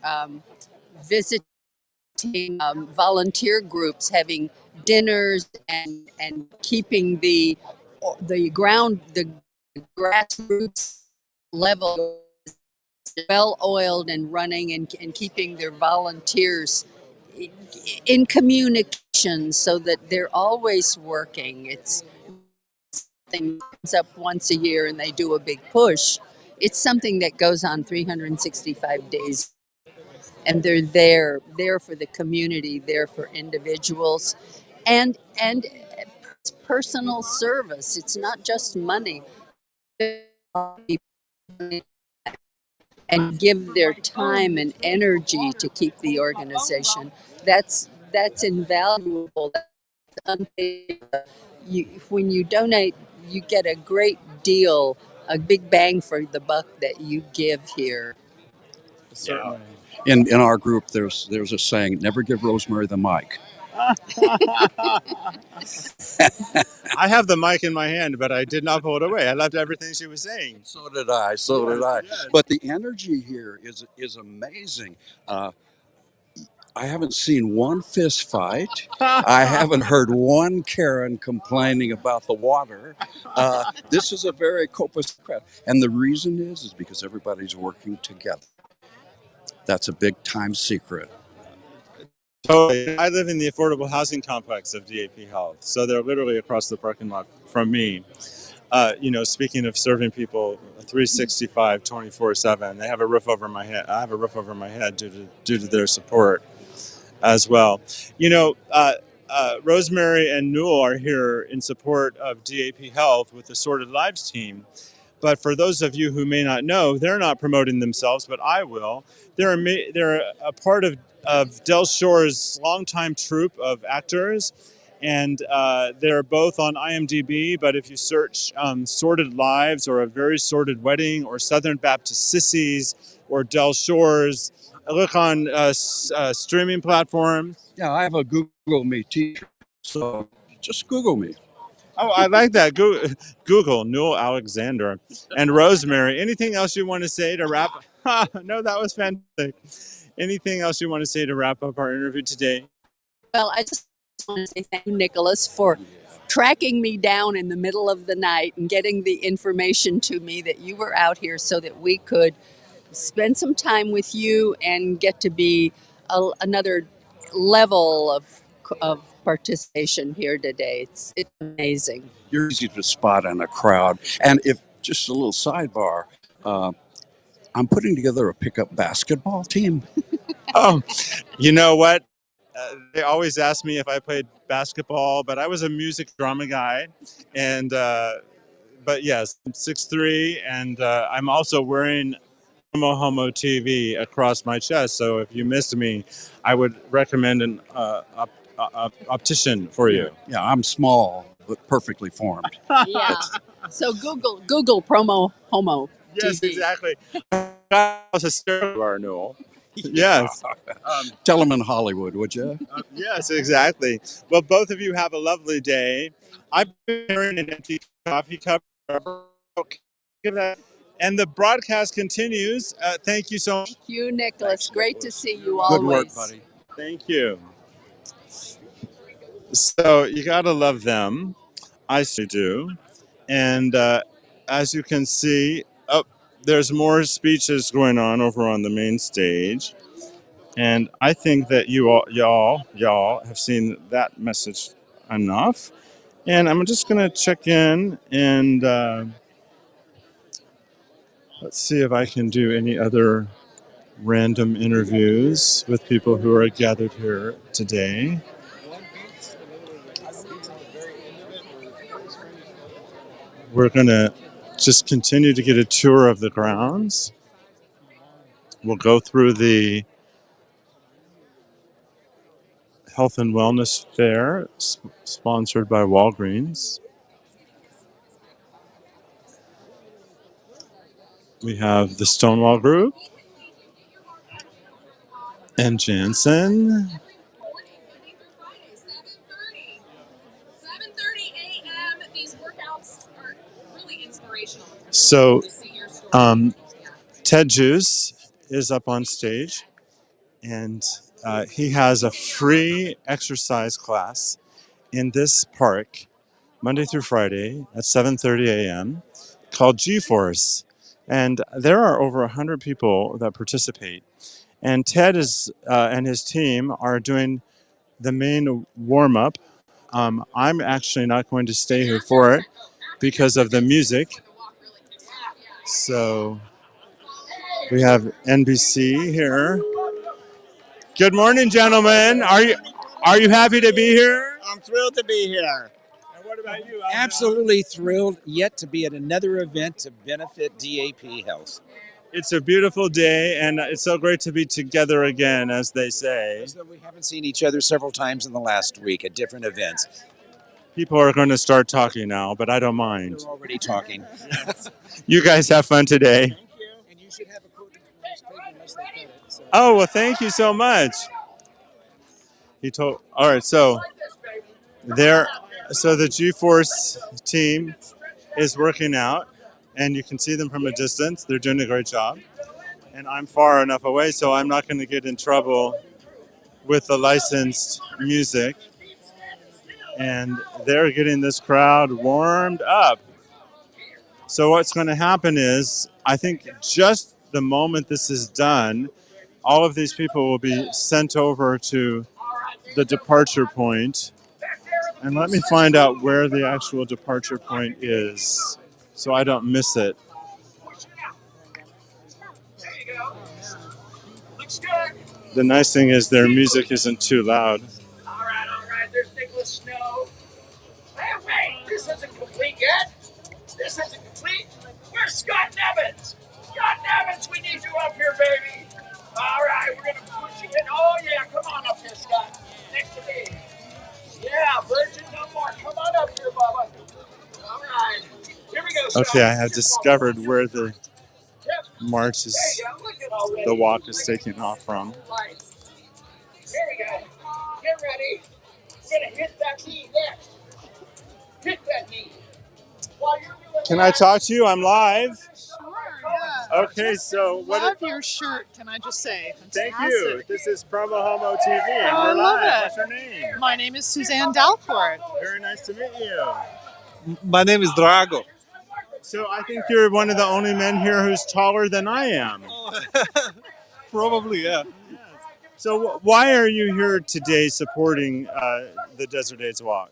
visiting volunteer groups, having dinners and keeping the grassroots level well oiled and running, and keeping their volunteers in communication so that they're always working. It's something that comes up once a year and they do a big push. It's something that goes on 365 days, and they're there for the community, there for individuals, and it's personal service. It's not just money. And give their time and energy to keep the organization. That's invaluable. When you donate, you get a great deal, a big bang for the buck that you give here. Certainly. In our group, there's a saying: "Never give Rosemary the mic." I have the mic in my hand, but I did not pull it away. I loved everything she was saying. So did I. So did I. Yes. But the energy here is amazing. I haven't seen one fist fight. I haven't heard one Karen complaining about the water. This is a very copacetic crowd, and the reason is because everybody's working together. That's a big time secret. Totally. I live in the affordable housing complex of DAP Health, so they're literally across the parking lot from me. Speaking of serving people 365, 24/7, they have a roof over my head. I have a roof over my head due to their support as well. Rosemary and Newell are here in support of DAP Health with the Sorted Lives team. But for those of you who may not know, they're not promoting themselves, but I will. They're a part of Del Shore's longtime troupe of actors, and they're both on IMDb. But if you search Sorted Lives or A Very Sorted Wedding or Southern Baptist Sissies or Del Shore's, look on streaming platforms. Yeah, I have a Google Me t-shirt, so just Google me. Oh, I like that. Google Newell Alexander and Rosemary. Anything else you want to say to wrap? No, that was fantastic. Anything else you want to say to wrap up our interview today? Well, I just want to say thank you, Nicholas, for tracking me down in the middle of the night and getting the information to me that you were out here so that we could spend some time with you and get to be another level of participation here today. It's amazing. You're easy to spot in a crowd. And if just a little sidebar, I'm putting together a pickup basketball team. Oh, you know what? They always ask me if I played basketball, but I was a music drama guy, and but yes, I'm 6'3", and I'm also wearing PromoHomo.TV across my chest. So if you missed me, I would recommend an optician for you. Yeah, I'm small but perfectly formed. Yeah. So Google PromoHomo.TV. Yes, exactly. That's hysterical, Newell. Yes. Tell them in Hollywood, would you? Yes, exactly. Well, both of you have a lovely day. I've been carrying an empty coffee cup. And the broadcast continues. Thank you so much. Thank you, Nicholas. Great to see you always. Good work, buddy. Thank you. So you got to love them. I do. And as you can see, there's more speeches going on over on the main stage. And I think that y'all have seen that message enough. And I'm just going to check in and let's see if I can do any other random interviews with people who are gathered here today. We're going to just continue to get a tour of the grounds. We'll go through the Health and Wellness Fair, sponsored by Walgreens. We have the Stonewall Group and Jansen. These workouts are really So Ted Juice is up on stage, and he has a free exercise class in this park Monday through Friday at 7:30 a.m. called G-Force. And there are over 100 people that participate. And Ted is and his team are doing the main warm-up. I'm actually not going to stay here for it because of the music. So we have NBC here. Good morning, gentlemen. Are you happy to be here? I'm thrilled to be here. And what about you? Absolutely thrilled yet to be at another event to benefit DAP Health. It's a beautiful day, and it's so great to be together again, as they say. As though we haven't seen each other several times in the last week at different events. People are going to start talking now, but I don't mind. They're already talking. You guys have fun today. Thank you. And you should have a quote unless they get it. So. Oh, well, thank you so much. All right, so the G-Force team is working out, and you can see them from a distance. They're doing a great job. And I'm far enough away, so I'm not going to get in trouble with the licensed music. And they're getting this crowd warmed up. So what's going to happen is, I think just the moment this is done, all of these people will be sent over to the departure point. And let me find out where the actual departure point is so I don't miss it. The nice thing is their music isn't too loud. All right. There's Nicholas Snow. Wait. This isn't complete yet. This isn't complete. Where's Scott Nevins? Scott Nevins, we need you up here, baby. All right, we're going to push you in. Oh, yeah, come on up here, Scott. Next to me. Yeah, Virgin no more. Come on up here, Bubba. All right. Here we go, Scott. Okay, I have discovered where the march is, the walk is taking off from. Here we go. Get ready. We're going to hit that knee next. Hit that knee. Can I talk to you? I'm live. Sure, yeah. Okay, so love your shirt, can I just say? Fantastic. Thank you. This is PromoHomo.TV, and I we're love live. it. What's your name? My name is Suzanne Dalport. Very nice to meet you. My name is Drago. So I think you're one of the only men here who's taller than I am. Probably, yeah. So why are you here today supporting the Desert AIDS Walk?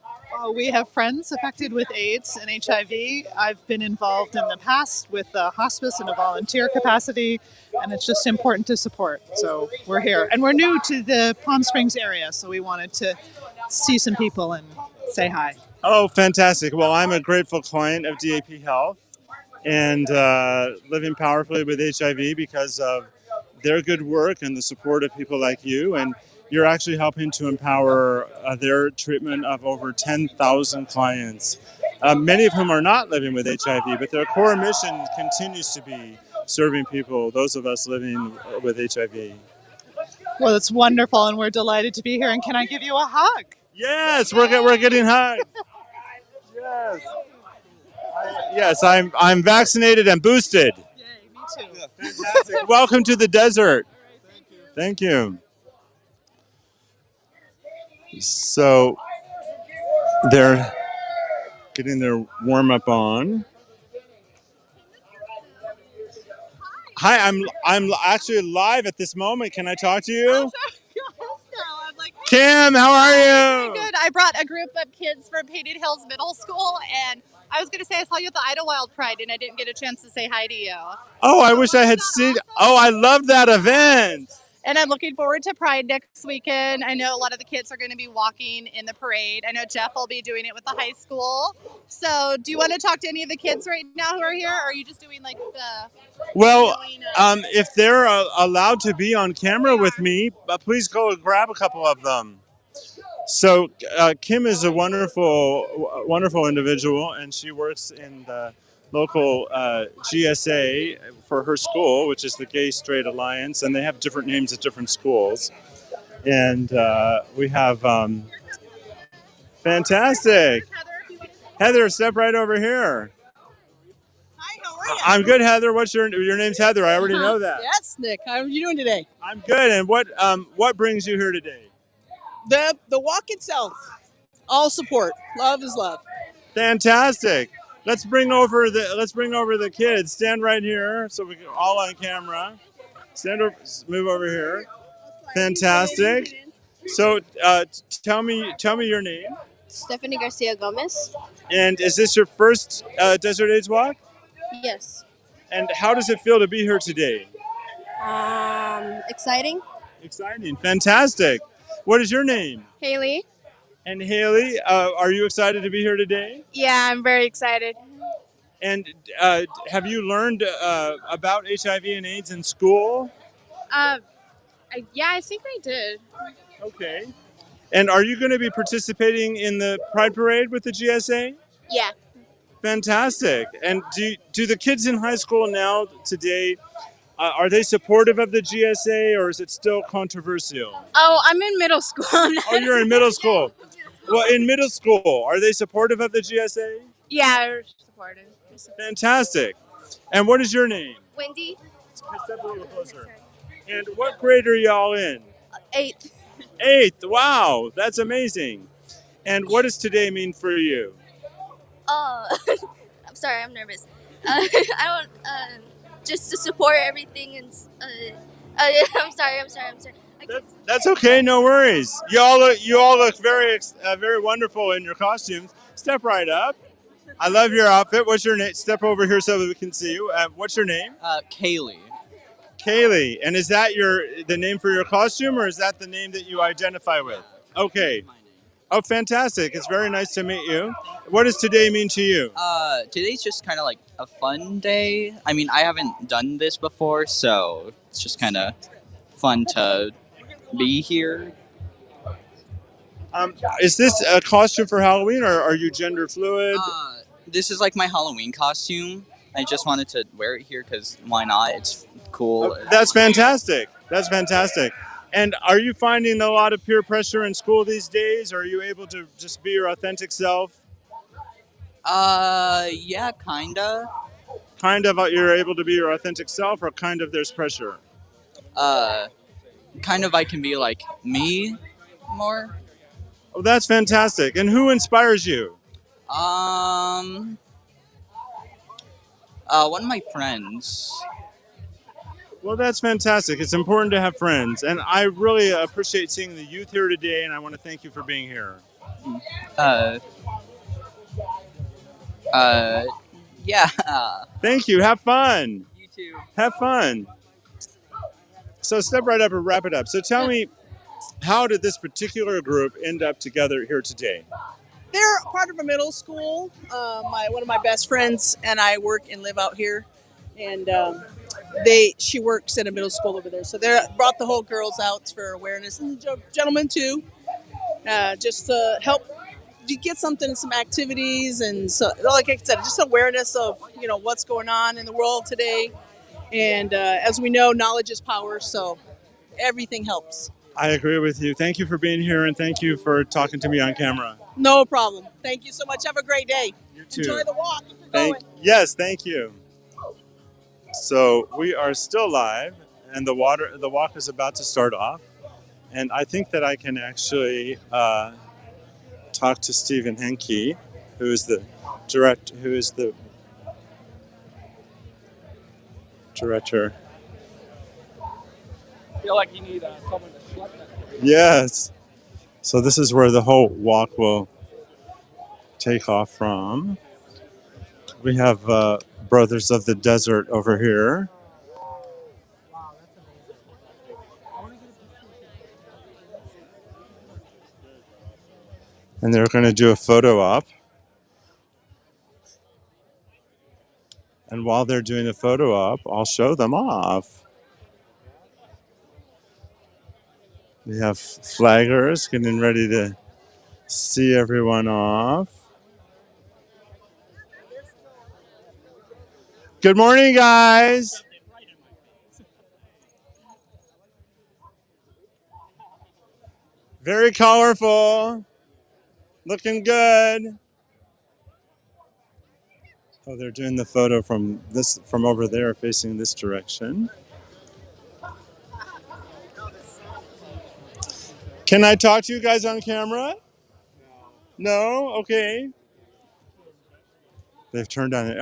We have friends affected with AIDS and HIV. I've been involved in the past with hospice in a volunteer capacity, and it's just important to support. So we're here. And we're new to the Palm Springs area, so we wanted to see some people and say hi. Oh, fantastic. Well, I'm a grateful client of DAP Health and living powerfully with HIV because of their good work and the support of people like you. And you're actually helping to empower their treatment of over 10,000 clients, many of whom are not living with HIV, but their core mission continues to be serving people, those of us living with HIV. Well, it's wonderful, and we're delighted to be here. And can I give you a hug? Yes, we're getting hugged. Yes, I'm vaccinated and boosted. Yay, me too. Fantastic. Welcome to the desert. Thank you. So they're getting their warm-up on. Hi, I'm actually live at this moment. Can I talk to you? Kim, how are you? Good. I brought a group of kids from Painted Hills Middle School, and I was going to say I saw you at the Idlewild Pride, and I didn't get a chance to say hi to you. Oh, I wish I had seen. Oh, I love that event. And I'm looking forward to Pride next weekend. I know a lot of the kids are going to be walking in the parade. I know Jeff will be doing it with the high school. So do you want to talk to any of the kids right now who are here, or are you just doing like the... Well, if they're allowed to be on camera with me, please go and grab a couple of them. So Kim is a wonderful individual, and she works in the local GSA for her school, which is the Gay Straight Alliance, and they have different names at different schools. And we have fantastic. Heather, step right over here. I'm good, Heather. What's your name's Heather? I already know that. Yes, Nick. How are you doing today? I'm good. And what brings you here today? The walk itself. All support. Love is love. Fantastic. Let's bring over the kids. Stand right here so we can all on camera. Move over here. Fantastic. So tell me your name. Stephanie Garcia Gomez. And is this your first Desert AIDS walk? Yes. And how does it feel to be here today? Exciting. Exciting. Fantastic. What is your name? Haley. And Haley, are you excited to be here today? Yeah, I'm very excited. And have you learned about HIV and AIDS in school? Yeah, I think I did. Okay. And are you going to be participating in the Pride Parade with the GSA? Yeah. Fantastic. And do the kids in high school now today, are they supportive of the GSA or is it still controversial? Oh, I'm in middle school. Oh, you're in middle school. Well, in middle school, are they supportive of the GSA? Yeah, we're supportive. Fantastic. And what is your name? Wendy. Step a little closer. And what grade are y'all in? 8th. 8th. Wow, that's amazing. And what does today mean for you? I'm sorry, I'm nervous. I don't, just to support everything and, I'm sorry. That's okay, no worries. You all look very wonderful in your costumes. Step right up. I love your outfit. What's your name? Step over here so that we can see you. What's your name? Kaylee. Kaylee. And is that the name for your costume, or is that the name that you identify with? Okay. Oh, fantastic. It's very nice to meet you. What does today mean to you? Today's just kind of like a fun day. I mean, I haven't done this before, so it's just kind of fun to be here. Is this a costume for Halloween, or are you gender fluid? This is like my Halloween costume. I just wanted to wear it here because why not? It's cool. That's fantastic. That's fantastic. And are you finding a lot of peer pressure in school these days? Or are you able to just be your authentic self? Yeah, kinda. Kind of you're able to be your authentic self, or kind of there's pressure? Kind of I can be like me more. Oh, that's fantastic. And who inspires you? One of my friends. Well, that's fantastic. It's important to have friends. And I really appreciate seeing the youth here today, and I want to thank you for being here. Yeah. Thank you. Have fun. You too. Have fun. So step right up and wrap it up. So tell me, how did this particular group end up together here today? They're part of a middle school. One of my best friends and I work and live out here, and she works at a middle school over there. So they brought the whole girls out for awareness, and the gentlemen too, just to help you get some activities, and so like I said, just awareness of what's going on in the world today. And as we know, knowledge is power, so everything helps. I agree with you. Thank you for being here, and thank you for talking to me on camera. No problem. Thank you so much. Have a great day. You too. Enjoy the walk. Yes, thank you. So we are still live, and the walk is about to start off. And I think that I can actually talk to Stephen Henke, who is the director. I feel like you need someone to schlep that. Yes. So this is where the whole walk will take off from. We have Brothers of the Desert over here. And they're going to do a photo op. And while they're doing the photo op, I'll show them off. We have flaggers getting ready to see everyone off. Good morning, guys. Very colorful. Looking good. Oh, they're doing the photo from over there, facing this direction. Can I talk to you guys on camera? No? Okay. They've turned on it.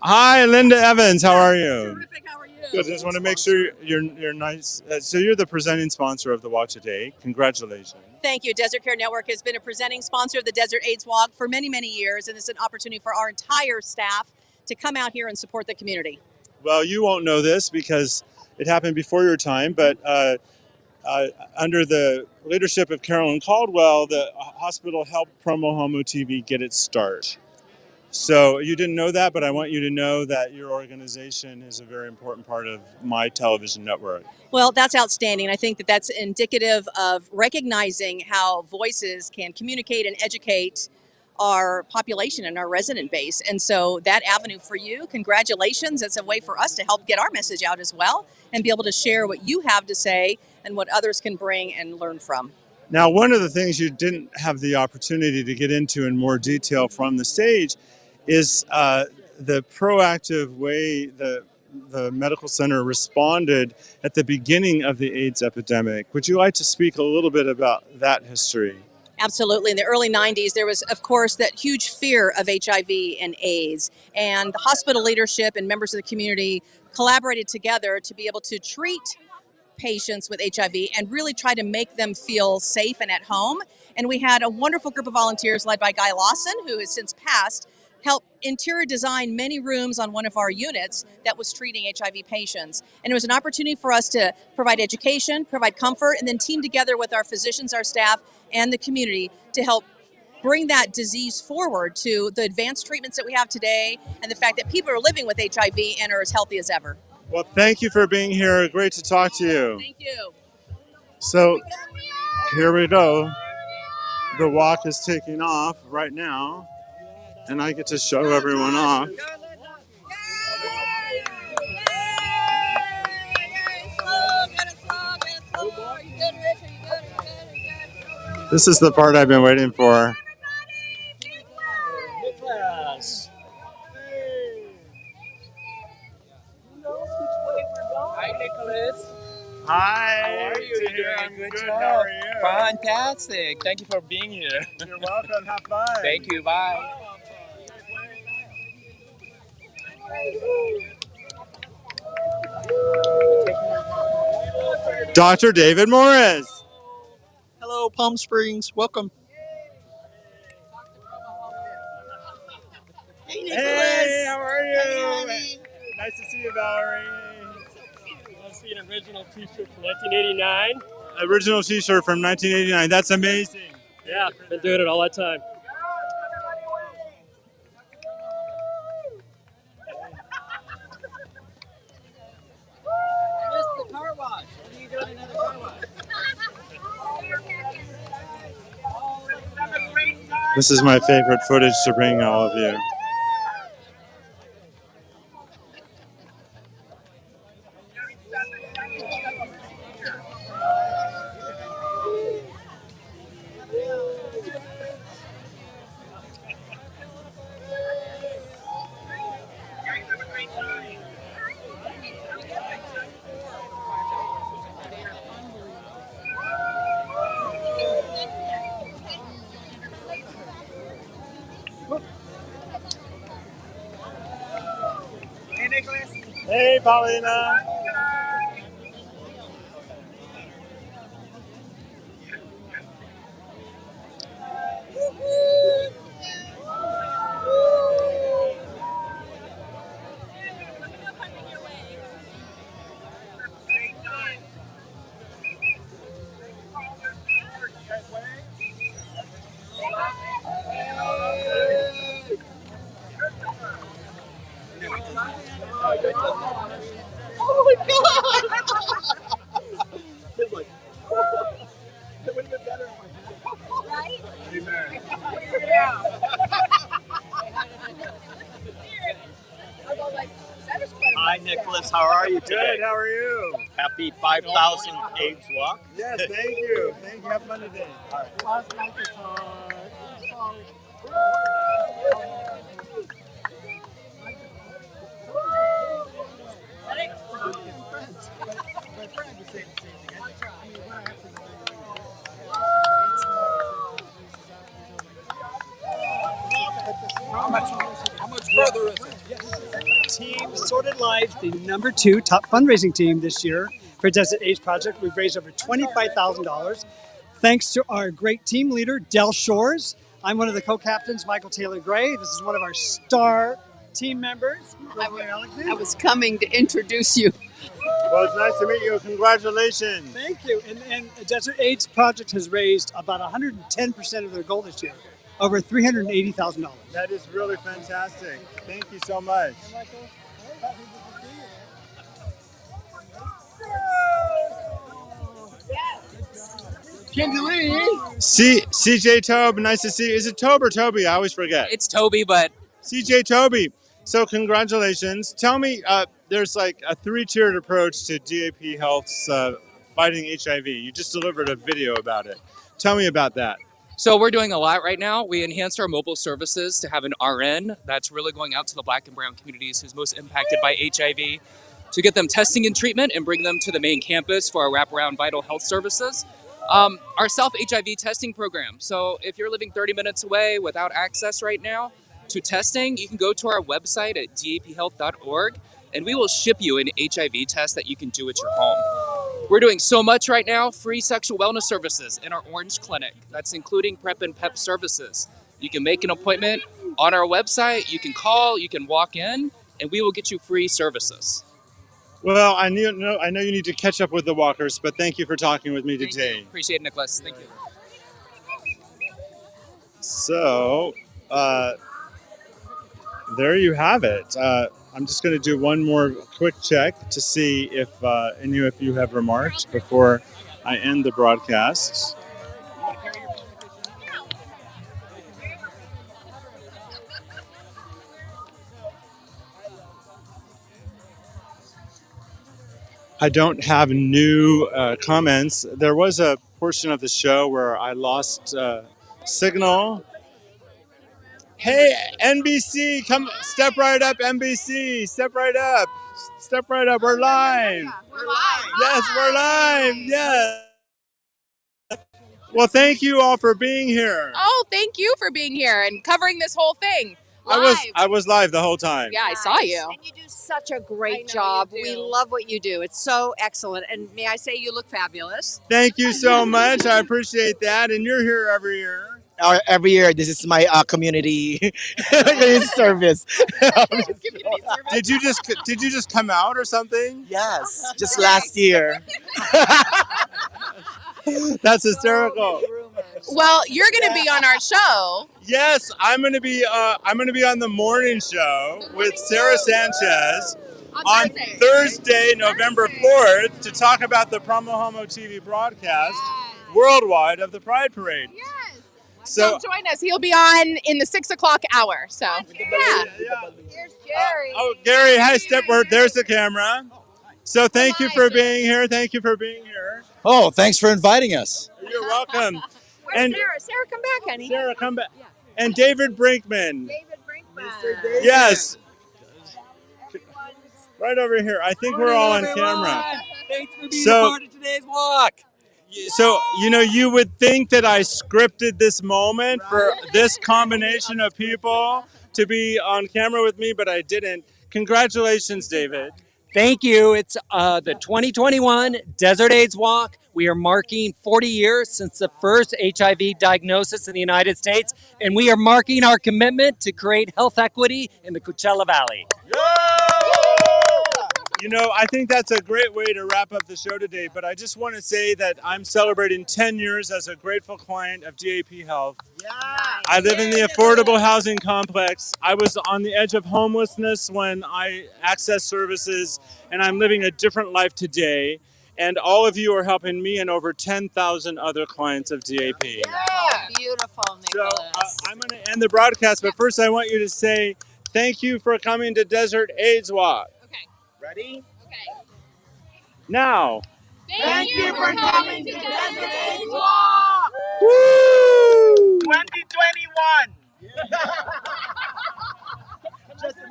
Hi, Linda Evans. How are you? Terrific. How are you? Good. Just want to make sure you're nice. So you're the presenting sponsor of the walk today. Congratulations. Thank you. Desert Care Network has been a presenting sponsor of the Desert AIDS Walk for many, many years, and it's an opportunity for our entire staff to come out here and support the community. Well, you won't know this because it happened before your time, but under the leadership of Carolyn Caldwell, the hospital helped PromoHomo.TV get its start. So you didn't know that, but I want you to know that your organization is a very important part of my television network. Well, that's outstanding. I think that that's indicative of recognizing how voices can communicate and educate our population and our resident base. And so that avenue for you, congratulations. It's a way for us to help get our message out as well and be able to share what you have to say and what others can bring and learn from. Now, one of the things you didn't have the opportunity to get into in more detail from the stage is the proactive way the medical center responded at the beginning of the AIDS epidemic. Would you like to speak a little bit about that history? Absolutely. In the early 90s, there was, of course, that huge fear of HIV and AIDS. And the hospital leadership and members of the community collaborated together to be able to treat patients with HIV and really try to make them feel safe and at home. And we had a wonderful group of volunteers led by Guy Lawson, who has since passed, help interior design many rooms on one of our units that was treating HIV patients. And it was an opportunity for us to provide education, provide comfort, and then team together with our physicians, our staff, and the community to help bring that disease forward to the advanced treatments that we have today and the fact that people are living with HIV and are as healthy as ever. Well, thank you for being here. Great to talk to you. Thank you. So here we go. The walk is taking off right now, and I get to show everyone off. This is the part I've been waiting for. Hi, Nicholas. Hi. How are you? You're doing a good job. How are you? Fantastic. Thank you for being here. You're welcome. Have fun. Thank you. Bye. Dr. David Morris. Hello, Palm Springs. Welcome. Hey, Nicholas. Hey, how are you? Hey, honey. Nice to see you, Valerie. Let's see an original T-shirt from 1989. Original T-shirt from 1989. That's amazing. Yeah, been doing it all that time. Missed the car wash. What are you doing another car wash? This is my favorite footage to bring all of you. Hey, Nicholas. Hey, Paulina. Oh my God! It's like, it would have been better. Right? Amen. Hi, Nicholas. How are you today? Good, how are you? Happy 5,000 AIDS walk. Yes, thank you. Thank you. Have fun today. All right. How much further is it? Team Sorted Lives, the #2 top fundraising team this year for Desert AIDS Project. We've raised over $25,000 thanks to our great team leader, Del Shores. I'm one of the co-captains, Michael Taylor Gray. This is one of our star team members. I was coming to introduce you. Well, it's nice to meet you. Congratulations. Thank you. And the Desert AIDS Project has raised about 110% of their goal this year, over $380,000. That is really fantastic. Thank you so much. CJ Tobe, nice to see you. Is it Tobe or Toby? I always forget. It's Toby, but CJ Toby. So congratulations. Tell me, there's like a 3-tiered approach to DAP Health's fighting HIV. You just delivered a video about it. Tell me about that. so we're doing a lot right now. We enhanced our mobile services to have an RN that's really going out to the Black and brown communities who's most impacted by HIV to get them testing and treatment and bring them to the main campus for our wraparound vital health services. Our self-HIV testing program. So if you're living 30 minutes away without access right now to testing, you can go to our website at daphealth.org and we will ship you an HIV test that you can do at your home. We're doing so much right now, free sexual wellness services in our Orange Clinic. That's including PrEP and PEP services. You can make an appointment on our website, you can call, you can walk in, and we will get you free services. Well, I know you need to catch up with the walkers, but thank you for talking with me today. Appreciate it, Nicholas. Thank you. So, there you have it. I'm just going to do one more quick check to see if any of you have remarks before I end the broadcast. I don't have new comments. There was a portion of the show where I lost signal. Hey, NBC, come step right up, NBC. Step right up. Step right up. We're live. We're live. Yes, we're live. Yes. Well, thank you all for being here. Oh, thank you for being here and covering this whole thing. I was live the whole time. Yeah, I saw you. And you do such a great job. We love what you do. It's so excellent. And may I say, you look fabulous. Thank you so much. I appreciate that. And you're here every year. Every year, this is my community service. Did you just come out or something? Yes, just last year. That's hysterical. Well, you're going to be on our show. Yes, I'm going to be on the morning show with Sarah Sanchez on Thursday, November 4th, to talk about the PromoHomo.TV broadcast worldwide of the Pride Parade. Yes. So join us. He'll be on in the 6 o'clock hour. So yeah. Here's Jerry. Gary, hi, there's the camera. So thank you for being here. Thank you for being here. Oh, thanks for inviting us. You're welcome. Where's Sarah? Sarah, come back, honey. Sarah, come back. And David Brinkman. David Brinkman. Yes. Right over here. I think we're all on camera. Thanks for being a part of today's walk. So, you would think that I scripted this moment for this combination of people to be on camera with me, but I didn't. Congratulations, David. Thank you. It's the 2021 Desert AIDS Walk. We are marking 40 years since the first HIV diagnosis in the United States, and we are marking our commitment to create health equity in the Coachella Valley. I think that's a great way to wrap up the show today, but I just want to say that I'm celebrating 10 years as a grateful client of DAP Health. I live in the affordable housing complex. I was on the edge of homelessness when I accessed services, and I'm living a different life today. And all of you are helping me and over 10,000 other clients of DAP. Beautiful, Nicholas. So I'm going to end the broadcast, but first I want you to say thank you for coming to Desert AIDS Walk. Ready? Now. Thank you for coming to Desert